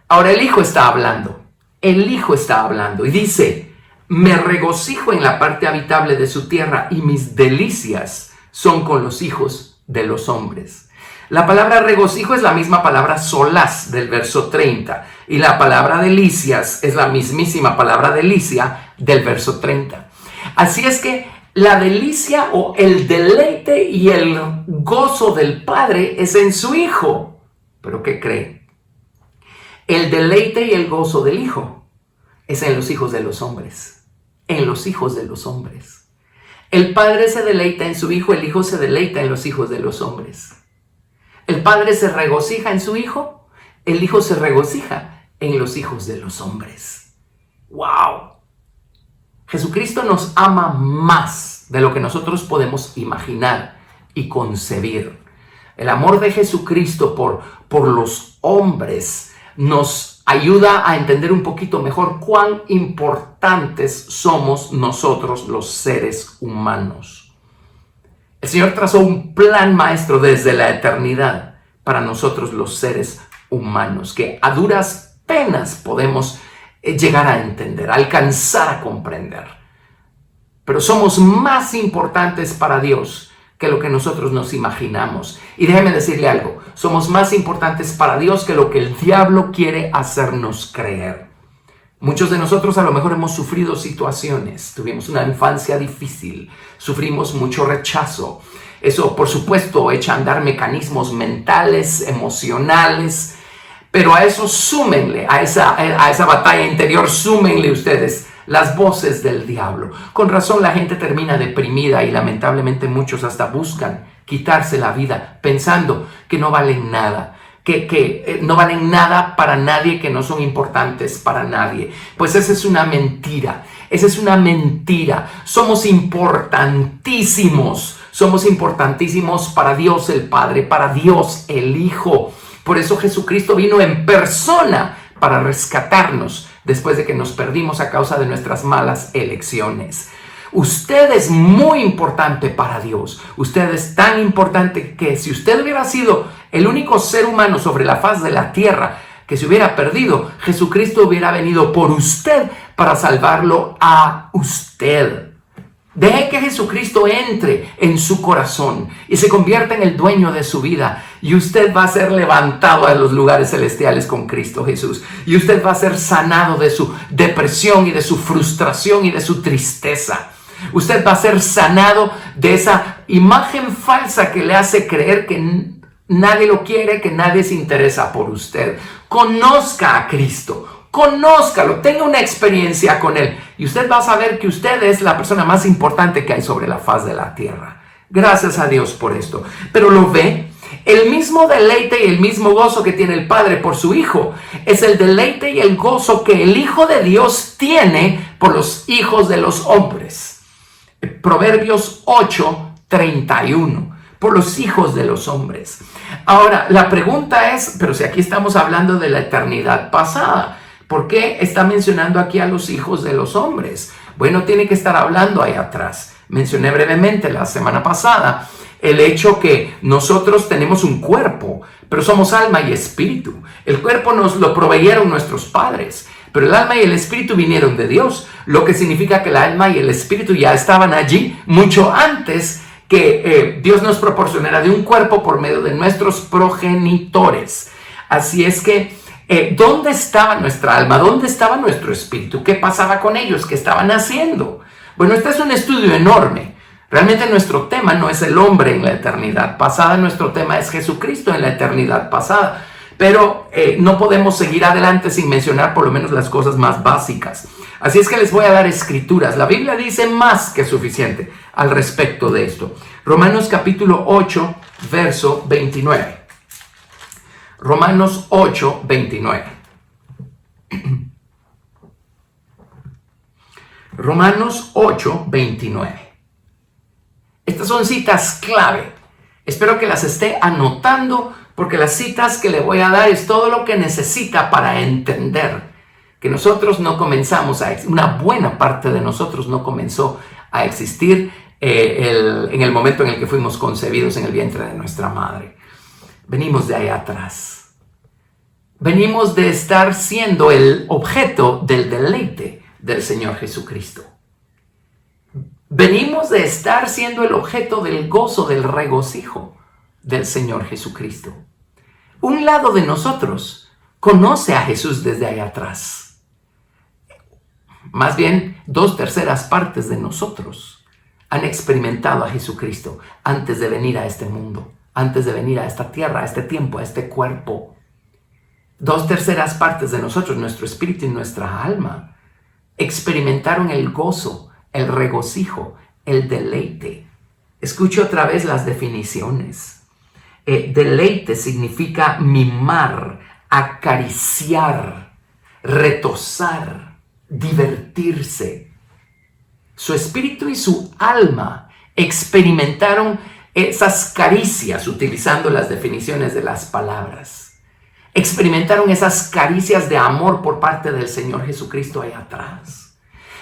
Ahora el Hijo está hablando. El Hijo está hablando y dice: Me regocijo en la parte habitable de su tierra y mis delicias son con los hijos de los hombres. La palabra regocijo es la misma palabra solaz del verso 30 y la palabra delicias es la mismísima palabra delicia del verso 30. Así es que la delicia o el deleite y el gozo del Padre es en su Hijo. ¿Pero qué cree? El deleite y el gozo del Hijo es en los hijos de los hombres. En los hijos de los hombres. El Padre se deleita en su Hijo, el Hijo se deleita en los hijos de los hombres. El Padre se regocija en su Hijo, el Hijo se regocija en los hijos de los hombres. ¡Wow! Jesucristo nos ama más de lo que nosotros podemos imaginar y concebir. El amor de Jesucristo por los hombres nos ayuda a entender un poquito mejor cuán importantes somos nosotros los seres humanos. El Señor trazó un plan maestro desde la eternidad para nosotros los seres humanos, que a duras penas podemos llegar a entender, alcanzar a comprender. Pero somos más importantes para Dios que lo que nosotros nos imaginamos. Y déjeme decirle algo, somos más importantes para Dios que lo que el diablo quiere hacernos creer. Muchos de nosotros a lo mejor hemos sufrido situaciones, tuvimos una infancia difícil, sufrimos mucho rechazo. Eso, por supuesto, echa a andar mecanismos mentales, emocionales, pero a eso súmenle, a esa batalla interior, súmenle ustedes las voces del diablo. Con razón la gente termina deprimida y lamentablemente muchos hasta buscan quitarse la vida pensando que no valen nada. Que no valen nada para nadie, que no son importantes para nadie. Pues esa es una mentira. Esa es una mentira. Somos importantísimos para Dios el Padre, para Dios el Hijo. Por eso Jesucristo vino en persona para rescatarnos después de que nos perdimos a causa de nuestras malas elecciones. Usted es muy importante para Dios. Usted es tan importante que si usted hubiera sido el único ser humano sobre la faz de la tierra que se hubiera perdido, Jesucristo hubiera venido por usted para salvarlo a usted. Deje que Jesucristo entre en su corazón y se convierta en el dueño de su vida. Y usted va a ser levantado a los lugares celestiales con Cristo Jesús. Y usted va a ser sanado de su depresión y de su frustración y de su tristeza. Usted va a ser sanado de esa imagen falsa que le hace creer que nadie lo quiere, que nadie se interesa por usted. Conozca a Cristo, conózcalo, tenga una experiencia con Él y usted va a saber que usted es la persona más importante que hay sobre la faz de la tierra. Gracias a Dios por esto. Pero lo ve, el mismo deleite y el mismo gozo que tiene el Padre por su Hijo es el deleite y el gozo que el Hijo de Dios tiene por los hijos de los hombres. Proverbios 8:31, por los hijos de los hombres. Ahora, la pregunta es, pero si aquí estamos hablando de la eternidad pasada, ¿por qué está mencionando aquí a los hijos de los hombres? Bueno, tiene que estar hablando ahí atrás. Mencioné brevemente la semana pasada el hecho que nosotros tenemos un cuerpo, pero somos alma y espíritu. El cuerpo nos lo proveyeron nuestros padres, pero el alma y el espíritu vinieron de Dios, lo que significa que el alma y el espíritu ya estaban allí mucho antes que Dios nos proporcionara de un cuerpo por medio de nuestros progenitores. Así es que, ¿dónde estaba nuestra alma? ¿Dónde estaba nuestro espíritu? ¿Qué pasaba con ellos? ¿Qué estaban haciendo? Bueno, este es un estudio enorme. Realmente nuestro tema no es el hombre en la eternidad pasada, nuestro tema es Jesucristo en la eternidad pasada. Pero no podemos seguir adelante sin mencionar por lo menos las cosas más básicas. Así es que les voy a dar escrituras. La Biblia dice más que suficiente al respecto de esto. Romanos capítulo 8, verso 29. Romanos 8, 29. Romanos 8, 29. Estas son citas clave. Espero que las esté anotando, porque las citas que le voy a dar es todo lo que necesita para entender que nosotros no comenzamos una buena parte de nosotros no comenzó a existir en el momento en el que fuimos concebidos en el vientre de nuestra madre. Venimos de ahí atrás. Venimos de estar siendo el objeto del deleite del Señor Jesucristo. Venimos de estar siendo el objeto del gozo, del regocijo del Señor Jesucristo. Un lado de nosotros conoce a Jesús desde allá atrás. Más bien, 2/3 partes de nosotros han experimentado a Jesucristo antes de venir a este mundo, antes de venir a esta tierra, a este tiempo, a este cuerpo. 2/3 partes de nosotros, nuestro espíritu y nuestra alma, experimentaron el gozo, el regocijo, el deleite. Escuche otra vez las definiciones. Deleite significa mimar, acariciar, retozar, divertirse. Su espíritu y su alma experimentaron esas caricias, utilizando las definiciones de las palabras. Experimentaron esas caricias de amor por parte del Señor Jesucristo ahí atrás.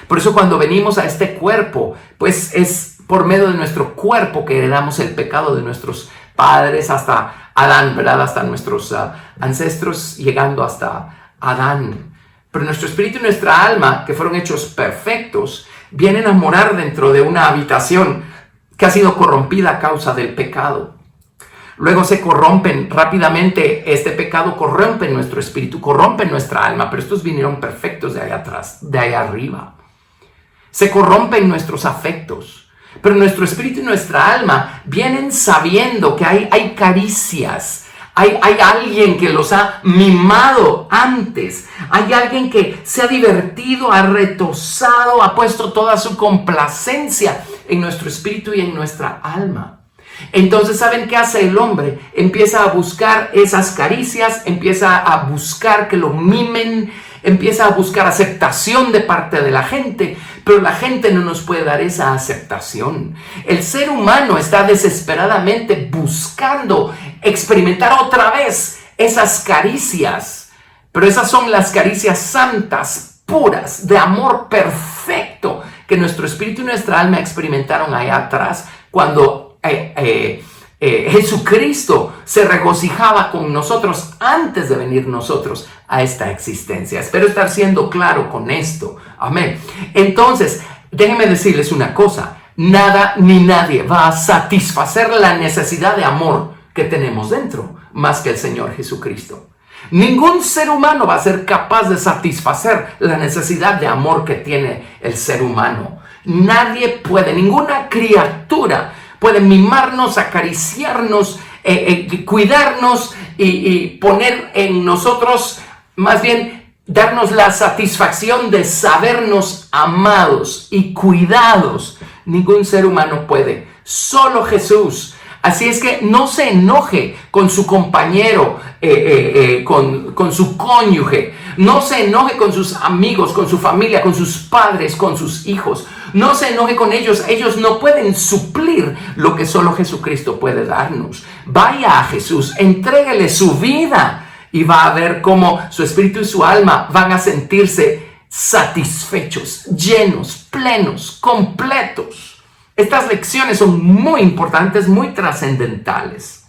Por eso cuando venimos a este cuerpo, pues es por medio de nuestro cuerpo que heredamos el pecado de nuestros padres hasta Adán, ¿verdad? Hasta nuestros ancestros, llegando hasta Adán. Pero nuestro espíritu y nuestra alma, que fueron hechos perfectos, vienen a morar dentro de una habitación que ha sido corrompida a causa del pecado. Luego se corrompen rápidamente, este pecado corrompe nuestro espíritu, corrompe nuestra alma, pero estos vinieron perfectos de allá atrás, de allá arriba. Se corrompen nuestros afectos, pero nuestro espíritu y nuestra alma vienen sabiendo que hay caricias, hay alguien que los ha mimado antes, hay alguien que se ha divertido, ha retozado, ha puesto toda su complacencia en nuestro espíritu y en nuestra alma. Entonces, ¿saben qué hace el hombre? Empieza a buscar esas caricias, empieza a buscar que lo mimen, empieza a buscar aceptación de parte de la gente, pero la gente no nos puede dar esa aceptación. El ser humano está desesperadamente buscando experimentar otra vez esas caricias, pero esas son las caricias santas, puras, de amor perfecto que nuestro espíritu y nuestra alma experimentaron allá atrás cuando Jesucristo se regocijaba con nosotros antes de venir nosotros a esta existencia. Espero estar siendo claro con esto. Amén. Entonces, déjenme decirles una cosa. Nada ni nadie va a satisfacer la necesidad de amor que tenemos dentro más que el Señor Jesucristo. Ningún ser humano va a ser capaz de satisfacer la necesidad de amor que tiene el ser humano. Nadie puede, ninguna criatura puede mimarnos, acariciarnos, cuidarnos y poner en nosotros, más bien, darnos la satisfacción de sabernos amados y cuidados. Ningún ser humano puede, solo Jesús. Así es que no se enoje con su compañero, con su cónyuge. No se enoje con sus amigos, con su familia, con sus padres, con sus hijos. No se enoje con ellos. Ellos no pueden suplir lo que solo Jesucristo puede darnos. Vaya a Jesús, entréguele su vida y va a ver cómo su espíritu y su alma van a sentirse satisfechos, llenos, plenos, completos. Estas lecciones son muy importantes, muy trascendentales.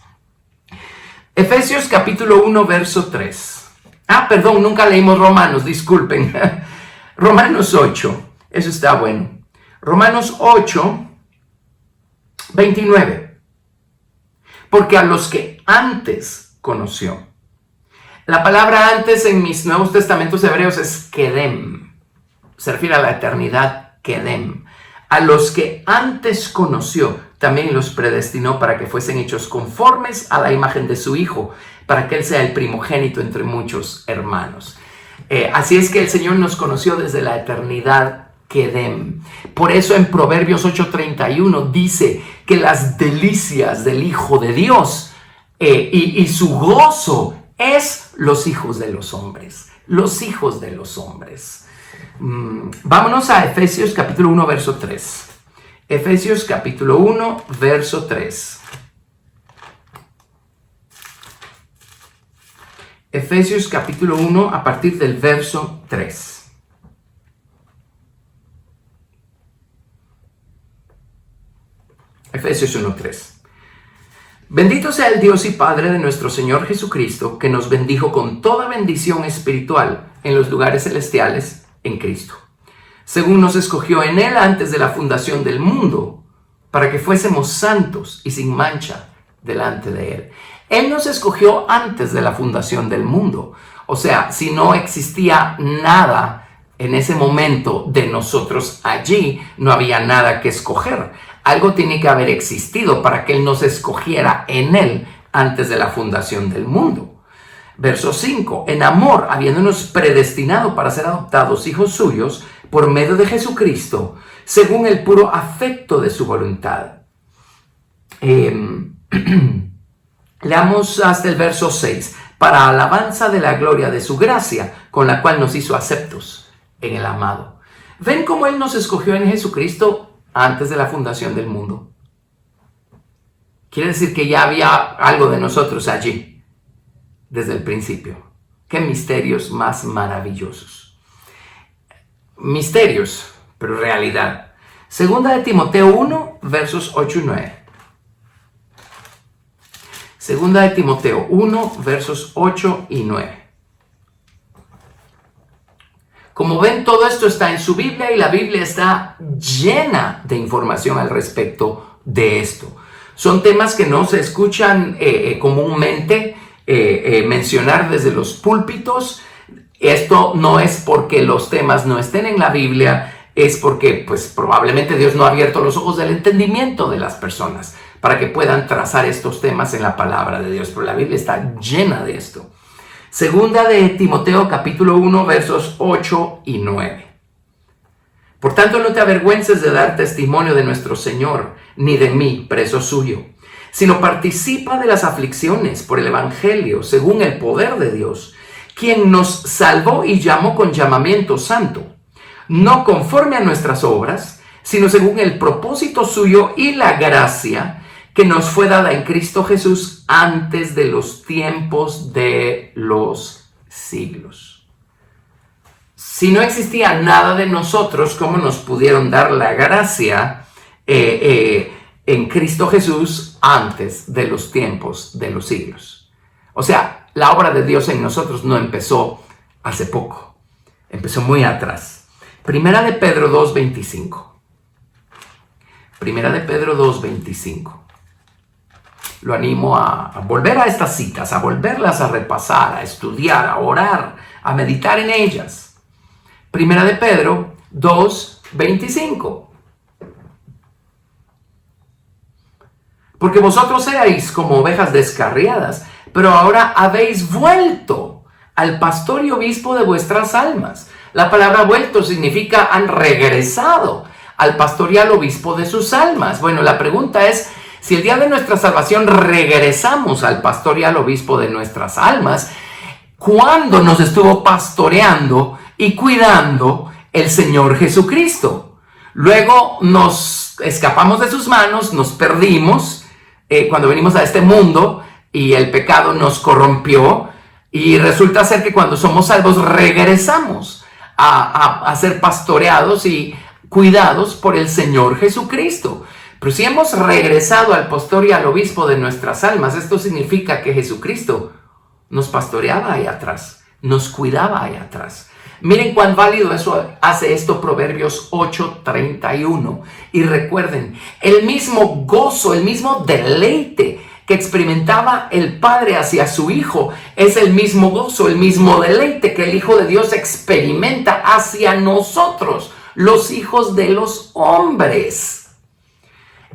Efesios capítulo 1, verso 3. Perdón, nunca leímos Romanos, disculpen. Romanos 8, eso está bueno. Romanos 8, 29. Porque a los que antes conoció. La palabra antes en mis Nuevos Testamentos hebreos es kedem. Se refiere a la eternidad, kedem. A los que antes conoció, también los predestinó para que fuesen hechos conformes a la imagen de su Hijo, para que Él sea el primogénito entre muchos hermanos. Así es que el Señor nos conoció desde la eternidad, kedem. Por eso en Proverbios 8:31 dice que las delicias del Hijo de Dios y su gozo es los hijos de los hombres. Los hijos de los hombres. Vámonos a Efesios capítulo 1, verso 3. Efesios capítulo 1, verso 3. Efesios capítulo 1 a partir del verso 3. Efesios 1, 3. Bendito sea el Dios y Padre de nuestro Señor Jesucristo, que nos bendijo con toda bendición espiritual en los lugares celestiales en Cristo. según nos escogió en Él antes de la fundación del mundo, para que fuésemos santos y sin mancha delante de Él. Él nos escogió antes de la fundación del mundo. O sea, si no existía nada en ese momento de nosotros allí, no había nada que escoger. Algo tiene que haber existido para que Él nos escogiera en Él antes de la fundación del mundo. Verso 5. En amor, habiéndonos predestinado para ser adoptados hijos suyos por medio de Jesucristo, según el puro afecto de su voluntad. Leamos hasta el verso 6. Para alabanza de la gloria de su gracia, con la cual nos hizo aceptos en el amado. ¿Ven cómo Él nos escogió en Jesucristo antes de la fundación del mundo? Quiere decir que ya había algo de nosotros allí, desde el principio. ¡Qué misterios más maravillosos! Misterios, pero realidad. Segunda de Timoteo 1, versos 8 y 9. Segunda de Timoteo 1, versos 8 y 9. Como ven, todo esto está en su Biblia y la Biblia está llena de información al respecto de esto. Son temas que no se escuchan comúnmente mencionar desde los púlpitos. Esto no es porque los temas no estén en la Biblia, es porque pues probablemente Dios no ha abierto los ojos del entendimiento de las personas para que puedan trazar estos temas en la palabra de Dios. Pero la Biblia está llena de esto. Segunda de Timoteo capítulo 1 versos 8 y 9. Por tanto, no te avergüences de dar testimonio de nuestro Señor, ni de mí, preso suyo, sino participa de las aflicciones por el Evangelio, según el poder de Dios, quien nos salvó y llamó con llamamiento santo, no conforme a nuestras obras, sino según el propósito suyo y la gracia que nos fue dada en Cristo Jesús antes de los tiempos de los siglos. Si no existía nada de nosotros, ¿cómo nos pudieron dar la gracia en Cristo Jesús antes de los tiempos de los siglos? O sea, la obra de Dios en nosotros no empezó hace poco, empezó muy atrás. Primera de Pedro 2:25. Primera de Pedro 2:25. Lo animo a volver a estas citas, a volverlas a repasar, a estudiar, a orar, a meditar en ellas. Primera de Pedro 2:25. Porque vosotros erais como ovejas descarriadas, pero ahora habéis vuelto al pastor y obispo de vuestras almas. La palabra vuelto significa han regresado al pastor y al obispo de sus almas. Bueno, la pregunta es, si el día de nuestra salvación regresamos al pastor y al obispo de nuestras almas, ¿cuándo nos estuvo pastoreando y cuidando el Señor Jesucristo? Luego nos escapamos de sus manos, nos perdimos cuando venimos a este mundo y el pecado nos corrompió, y resulta ser que cuando somos salvos regresamos a ser pastoreados y cuidados por el Señor Jesucristo. Pero si hemos regresado al pastor y al obispo de nuestras almas, esto significa que Jesucristo nos pastoreaba ahí atrás, nos cuidaba ahí atrás. Miren cuán válido hace esto Proverbios 8:31. Y recuerden, el mismo gozo, el mismo deleite que experimentaba el Padre hacia su Hijo, es el mismo gozo, el mismo deleite que el Hijo de Dios experimenta hacia nosotros, los hijos de los hombres.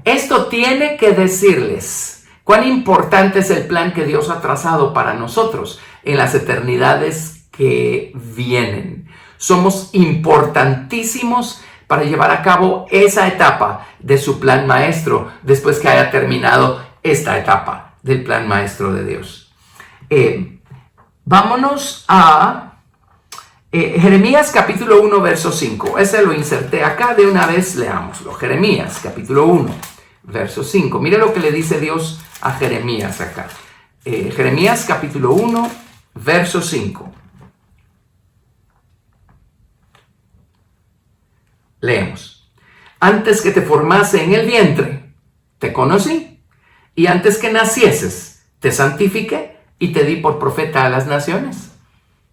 Esto tiene que decirles cuán importante es el plan que Dios ha trazado para nosotros en las eternidades que vienen. Somos importantísimos para llevar a cabo esa etapa de su plan maestro después que haya terminado esta etapa del plan maestro de Dios. Vámonos a Jeremías capítulo 1 verso 5. Ese lo inserté acá, de una vez leámoslo. Jeremías capítulo 1 verso 5. Mire lo que le dice Dios a Jeremías acá. Jeremías capítulo 1 verso 5. Leemos. Antes que te formase en el vientre, te conocí, y antes que nacieses, te santifiqué y te di por profeta a las naciones.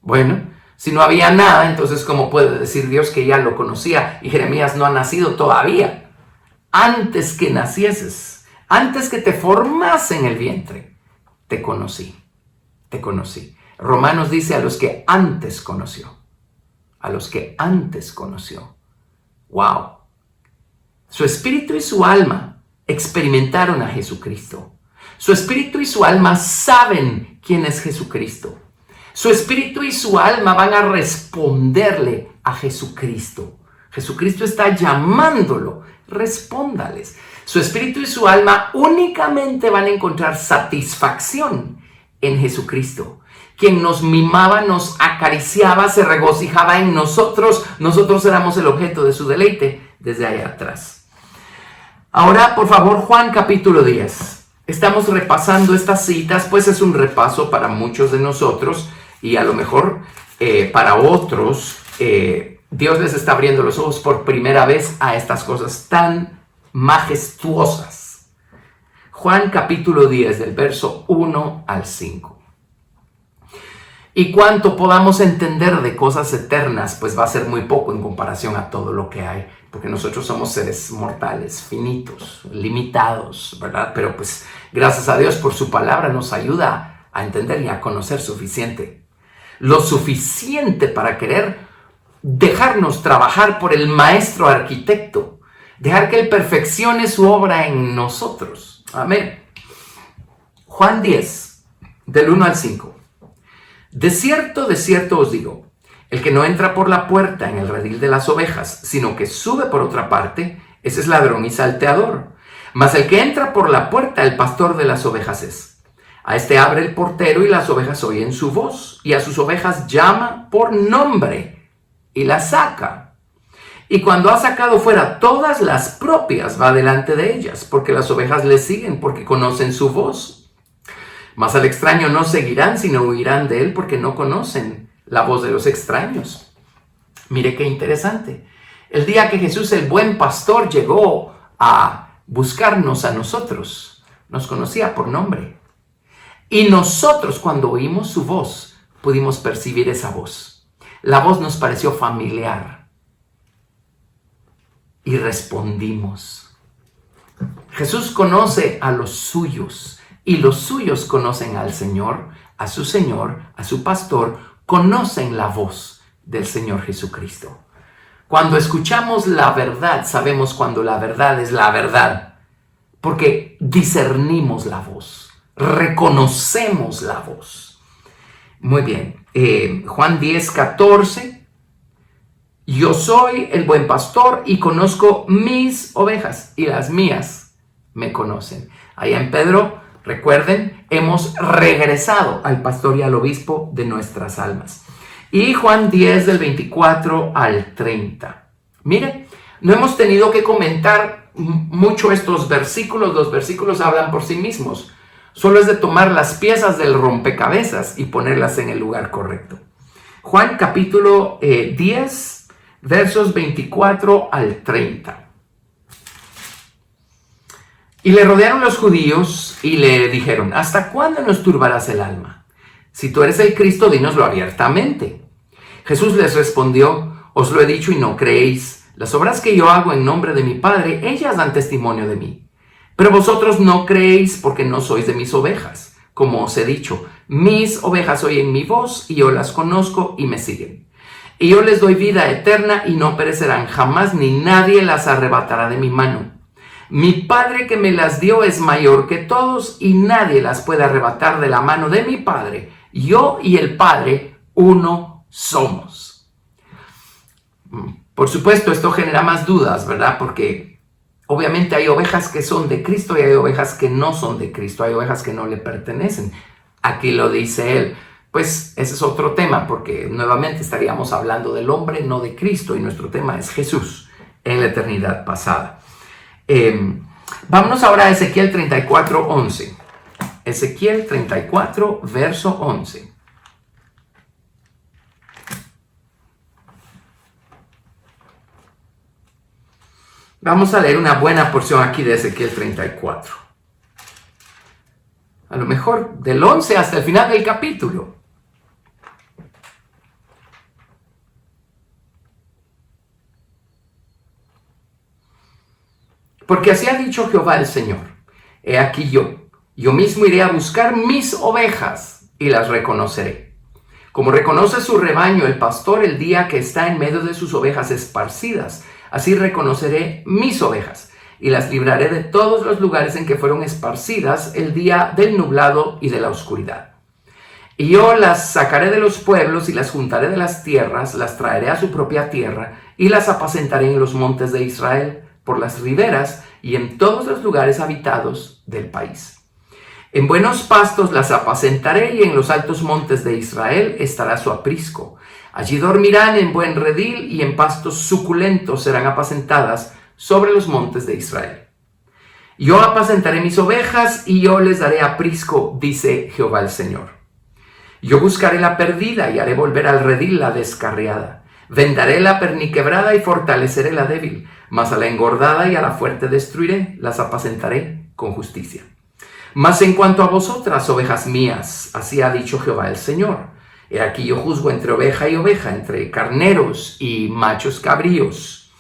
Bueno, Si no había nada, entonces ¿cómo puede decir Dios que ya lo conocía y Jeremías no ha nacido todavía? Antes que nacieses, antes que te formase en el vientre, te conocí, te conocí. Romanos dice a los que antes conoció, a los que antes conoció. ¡Wow! Su espíritu y su alma experimentaron a Jesucristo. Su espíritu y su alma saben quién es Jesucristo. Su espíritu y su alma van a responderle a Jesucristo. Jesucristo está llamándolo. Respóndales. Su espíritu y su alma únicamente van a encontrar satisfacción en Jesucristo. Quien nos mimaba, nos acariciaba, se regocijaba en nosotros. Nosotros éramos el objeto de su deleite desde allá atrás. Ahora, por favor, Juan capítulo 10. Estamos repasando estas citas, pues es un repaso para muchos de nosotros y a lo mejor para otros Dios les está abriendo los ojos por primera vez a estas cosas tan majestuosas. Juan capítulo 10, del verso 1 al 5. Y cuanto podamos entender de cosas eternas, pues va a ser muy poco en comparación a todo lo que hay, porque nosotros somos seres mortales, finitos, limitados, ¿verdad? Pero pues gracias a Dios por su palabra nos ayuda a entender y a conocer suficiente. Lo suficiente para querer dejarnos trabajar por el maestro arquitecto, dejar que Él perfeccione su obra en nosotros. Amén. Juan 10, del 1 al 5. De cierto os digo, el que no entra por la puerta en el redil de las ovejas, sino que sube por otra parte, ese es ladrón y salteador. Mas el que entra por la puerta, el pastor de las ovejas es. A este abre el portero y las ovejas oyen su voz, y a sus ovejas llama por nombre y las saca. Y cuando ha sacado fuera todas las propias, va delante de ellas, porque las ovejas le siguen, porque conocen su voz. Mas al extraño no seguirán, sino huirán de él, porque no conocen la voz de los extraños. Mire qué interesante. El día que Jesús, el buen pastor, llegó a buscarnos a nosotros, nos conocía por nombre. Y nosotros, cuando oímos su voz, pudimos percibir esa voz. La voz nos pareció familiar. Y respondimos. Jesús conoce a los suyos. Y los suyos conocen al Señor, a su pastor, conocen la voz del Señor Jesucristo. Cuando escuchamos la verdad, sabemos cuando la verdad es la verdad, porque discernimos la voz, reconocemos la voz. Muy bien, Juan 10, 14. Yo soy el buen pastor y conozco mis ovejas y las mías me conocen. Allá en Pedro, recuerden, hemos regresado al pastor y al obispo de nuestras almas. Y Juan 10 del 24 al 30. Mire, no hemos tenido que comentar mucho estos versículos. Los versículos hablan por sí mismos. Solo es de tomar las piezas del rompecabezas y ponerlas en el lugar correcto. Juan capítulo 10, versos 24 al 30. Y le rodearon los judíos y le dijeron, ¿hasta cuándo nos turbarás el alma? Si tú eres el Cristo, dínoslo abiertamente. Jesús les respondió, os lo he dicho y no creéis. Las obras que yo hago en nombre de mi Padre, ellas dan testimonio de mí. Pero vosotros no creéis porque no sois de mis ovejas. Como os he dicho, mis ovejas oyen mi voz y yo las conozco y me siguen. Y yo les doy vida eterna y no perecerán jamás, ni nadie las arrebatará de mi mano. Mi Padre que me las dio es mayor que todos y nadie las puede arrebatar de la mano de mi Padre. Yo y el Padre, uno somos. Por supuesto, esto genera más dudas, ¿verdad? Porque obviamente hay ovejas que son de Cristo y hay ovejas que no son de Cristo. Hay ovejas que no le pertenecen. Aquí lo dice él. Pues ese es otro tema, porque nuevamente estaríamos hablando del hombre, no de Cristo. Y nuestro tema es Jesús en la eternidad pasada. Vámonos ahora a Ezequiel 34, 11. Ezequiel 34, verso 11. Vamos a leer una buena porción aquí de Ezequiel 34. A lo mejor del 11 hasta el final del capítulo. Porque así ha dicho Jehová el Señor: he aquí yo mismo iré a buscar mis ovejas y las reconoceré. Como reconoce su rebaño el pastor el día que está en medio de sus ovejas esparcidas, así reconoceré mis ovejas y las libraré de todos los lugares en que fueron esparcidas el día del nublado y de la oscuridad. Y yo las sacaré de los pueblos y las juntaré de las tierras, las traeré a su propia tierra y las apacentaré en los montes de Israel, por las riberas y en todos los lugares habitados del país. En buenos pastos las apacentaré y en los altos montes de Israel estará su aprisco. Allí dormirán en buen redil y en pastos suculentos serán apacentadas sobre los montes de Israel. Yo apacentaré mis ovejas y yo les daré aprisco, dice Jehová el Señor. Yo buscaré la perdida y haré volver al redil la descarriada. Vendaré la perniquebrada y fortaleceré la débil, mas a la engordada y a la fuerte destruiré, las apacentaré con justicia. Mas en cuanto a vosotras, ovejas mías, así ha dicho Jehová el Señor: he aquí yo juzgo entre oveja y oveja, entre carneros y machos cabríos.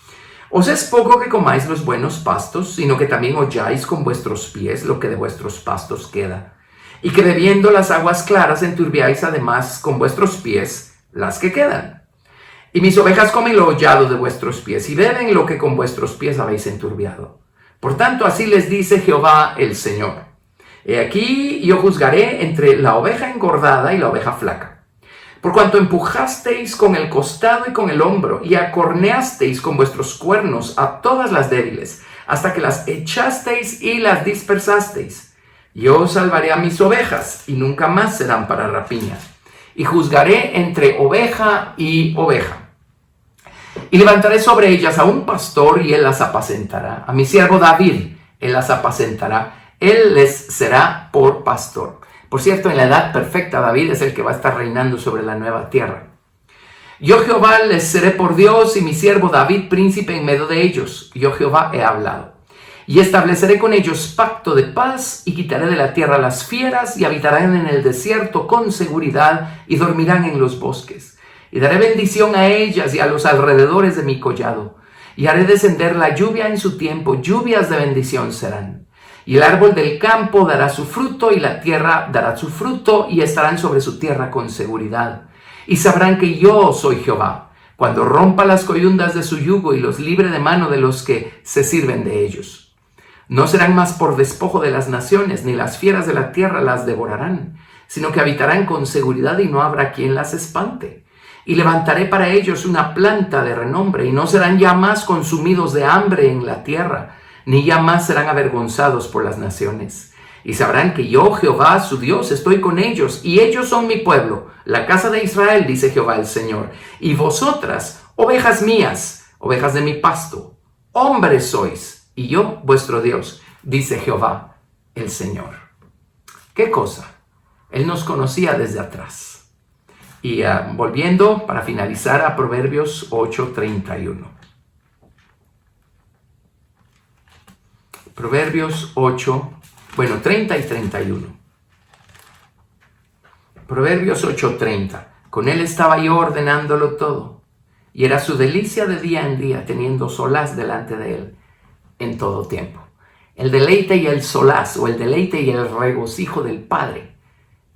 Os es poco que comáis los buenos pastos, sino que también holláis con vuestros pies lo que de vuestros pastos queda, y que bebiendo las aguas claras enturbiáis además con vuestros pies las que quedan. Y mis ovejas comen lo hollado de vuestros pies, y beben lo que con vuestros pies habéis enturbiado. Por tanto, así les dice Jehová el Señor: he aquí yo juzgaré entre la oveja engordada y la oveja flaca. Por cuanto empujasteis con el costado y con el hombro, y acorneasteis con vuestros cuernos a todas las débiles, hasta que las echasteis y las dispersasteis, yo salvaré a mis ovejas, y nunca más serán para rapiña. Y juzgaré entre oveja y oveja. Y levantaré sobre ellas a un pastor, y él las apacentará. A mi siervo David, él las apacentará. Él les será por pastor. Por cierto, en la edad perfecta, David es el que va a estar reinando sobre la nueva tierra. Yo Jehová les seré por Dios, y mi siervo David príncipe en medio de ellos. Yo Jehová he hablado. Y estableceré con ellos pacto de paz, y quitaré de la tierra las fieras, y habitarán en el desierto con seguridad, y dormirán en los bosques. Y daré bendición a ellas y a los alrededores de mi collado. Y haré descender la lluvia en su tiempo, lluvias de bendición serán. Y el árbol del campo dará su fruto, y la tierra dará su fruto, y estarán sobre su tierra con seguridad. Y sabrán que yo soy Jehová, cuando rompa las coyundas de su yugo y los libre de mano de los que se sirven de ellos. No serán más por despojo de las naciones, ni las fieras de la tierra las devorarán, sino que habitarán con seguridad y no habrá quien las espante. Y levantaré para ellos una planta de renombre, y no serán ya más consumidos de hambre en la tierra, ni ya más serán avergonzados por las naciones. Y sabrán que yo, Jehová, su Dios, estoy con ellos, y ellos son mi pueblo, la casa de Israel, dice Jehová el Señor. Y vosotras, ovejas mías, ovejas de mi pasto, hombres sois, y yo, vuestro Dios, dice Jehová el Señor. ¿Qué cosa? Él nos conocía desde atrás. Y volviendo para finalizar a Proverbios 8:31. Proverbios 30 y 31. Proverbios 8:30. Con él estaba yo ordenándolo todo, y era su delicia de día en día, teniendo solaz delante de él en todo tiempo. El deleite y el solaz, o el deleite y el regocijo del Padre,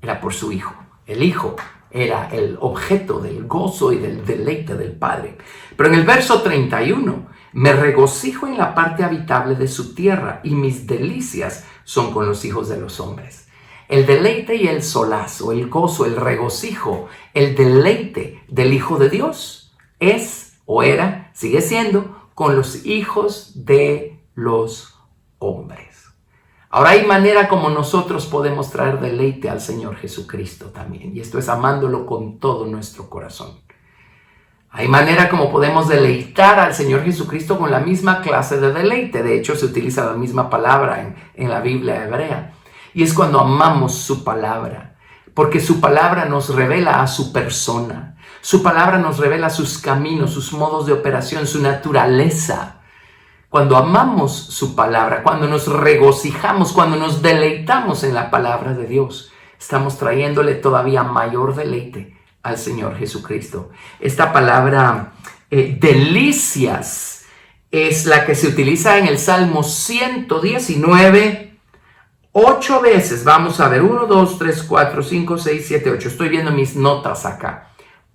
era por su Hijo. El Hijo era el objeto del gozo y del deleite del Padre. Pero en el verso 31, me regocijo en la parte habitable de su tierra, y mis delicias son con los hijos de los hombres. El deleite y el solaz, o el gozo, el regocijo, el deleite del Hijo de Dios es, o era, sigue siendo, con los hijos de los hombres. Ahora hay manera como nosotros podemos traer deleite al Señor Jesucristo también, y esto es amándolo con todo nuestro corazón. Hay manera como podemos deleitar al Señor Jesucristo con la misma clase de deleite. De hecho, se utiliza la misma palabra en la Biblia hebrea. Y es cuando amamos su palabra, porque su palabra nos revela a su persona. Su palabra nos revela sus caminos, sus modos de operación, su naturaleza. Cuando amamos su palabra, cuando nos regocijamos, cuando nos deleitamos en la palabra de Dios, estamos trayéndole todavía mayor deleite al Señor Jesucristo. Esta palabra delicias es la que se utiliza en el Salmo 119, 8 veces. Vamos a ver, 1, 2, 3, 4, 5, 6, 7, 8. Estoy viendo mis notas acá.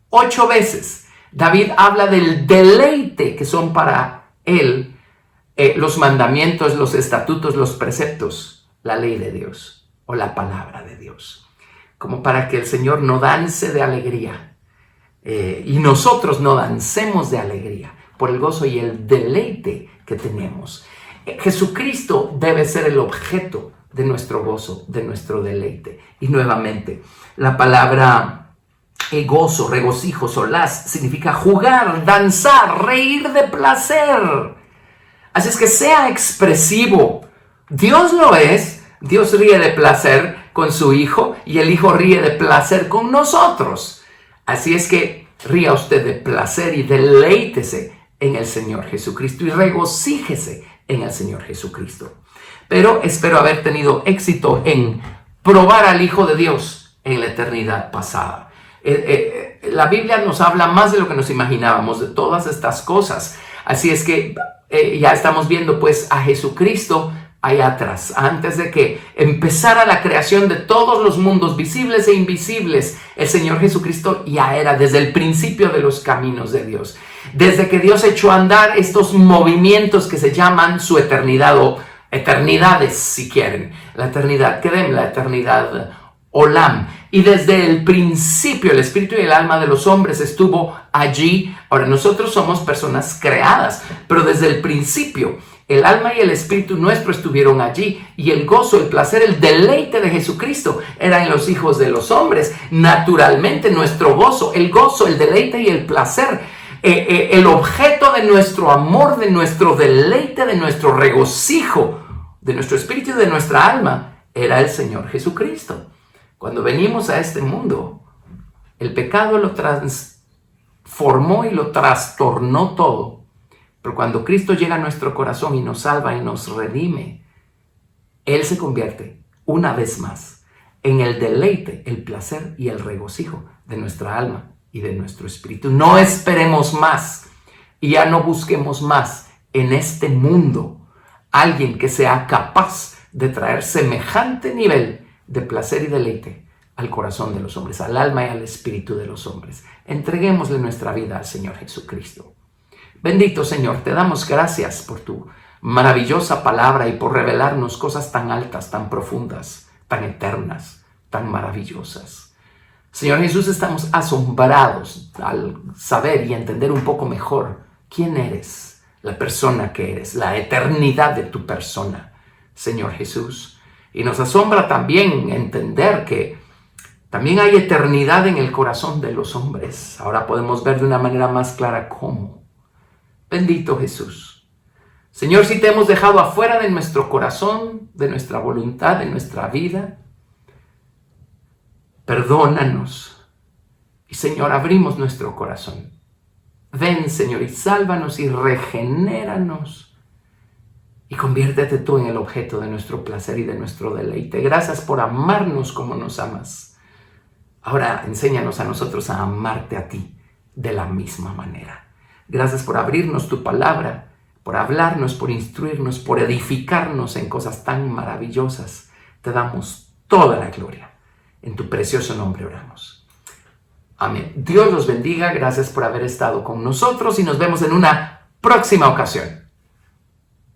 8 veces David habla del deleite que son para él los mandamientos, los estatutos, los preceptos, la ley de Dios o la palabra de Dios. Como para que el Señor no dance de alegría y nosotros no dancemos de alegría por el gozo y el deleite que tenemos. Jesucristo debe ser el objeto de nuestro gozo, de nuestro deleite. Y nuevamente, la palabra gozo, regocijo, solaz, significa jugar, danzar, reír de placer. Así es que sea expresivo. Dios lo es. Dios ríe de placer con su Hijo y el Hijo ríe de placer con nosotros. Así es que ría usted de placer y deleítese en el Señor Jesucristo y regocíjese en el Señor Jesucristo. Pero espero haber tenido éxito en probar al Hijo de Dios en la eternidad pasada. La Biblia nos habla más de lo que nos imaginábamos de todas estas cosas. Así es que ya estamos viendo pues a Jesucristo allá atrás. Antes de que empezara la creación de todos los mundos visibles e invisibles, el Señor Jesucristo ya era desde el principio de los caminos de Dios. Desde que Dios echó a andar estos movimientos que se llaman su eternidad o eternidades, si quieren. La eternidad Kedem, la eternidad Olam. Y desde el principio el espíritu y el alma de los hombres estuvo allí. Ahora nosotros somos personas creadas, pero desde el principio el alma y el espíritu nuestro estuvieron allí. Y el gozo, el placer, el deleite de Jesucristo era en los hijos de los hombres. Naturalmente nuestro gozo, el deleite y el placer, el objeto de nuestro amor, de nuestro deleite, de nuestro regocijo, de nuestro espíritu y de nuestra alma, era el Señor Jesucristo. Cuando venimos a este mundo, el pecado lo transformó y lo trastornó todo. Pero cuando Cristo llega a nuestro corazón y nos salva y nos redime, Él se convierte una vez más en el deleite, el placer y el regocijo de nuestra alma y de nuestro espíritu. No esperemos más y ya no busquemos más en este mundo alguien que sea capaz de traer semejante nivel de placer y deleite al corazón de los hombres, al alma y al espíritu de los hombres. Entreguémosle nuestra vida al Señor Jesucristo. Bendito Señor, te damos gracias por tu maravillosa palabra y por revelarnos cosas tan altas, tan profundas, tan eternas, tan maravillosas. Señor Jesús, estamos asombrados al saber y entender un poco mejor quién eres, la persona que eres, la eternidad de tu persona, Señor Jesús. Y nos asombra también entender que también hay eternidad en el corazón de los hombres. Ahora podemos ver de una manera más clara cómo. Bendito Jesús. Señor, si te hemos dejado afuera de nuestro corazón, de nuestra voluntad, de nuestra vida, perdónanos. Y Señor, abrimos nuestro corazón. Ven, Señor, y sálvanos y regenéranos. Y conviértete tú en el objeto de nuestro placer y de nuestro deleite. Gracias por amarnos como nos amas. Ahora enséñanos a nosotros a amarte a ti de la misma manera. Gracias por abrirnos tu palabra, por hablarnos, por instruirnos, por edificarnos en cosas tan maravillosas. Te damos toda la gloria. En tu precioso nombre oramos. Amén. Dios los bendiga. Gracias por haber estado con nosotros y nos vemos en una próxima ocasión.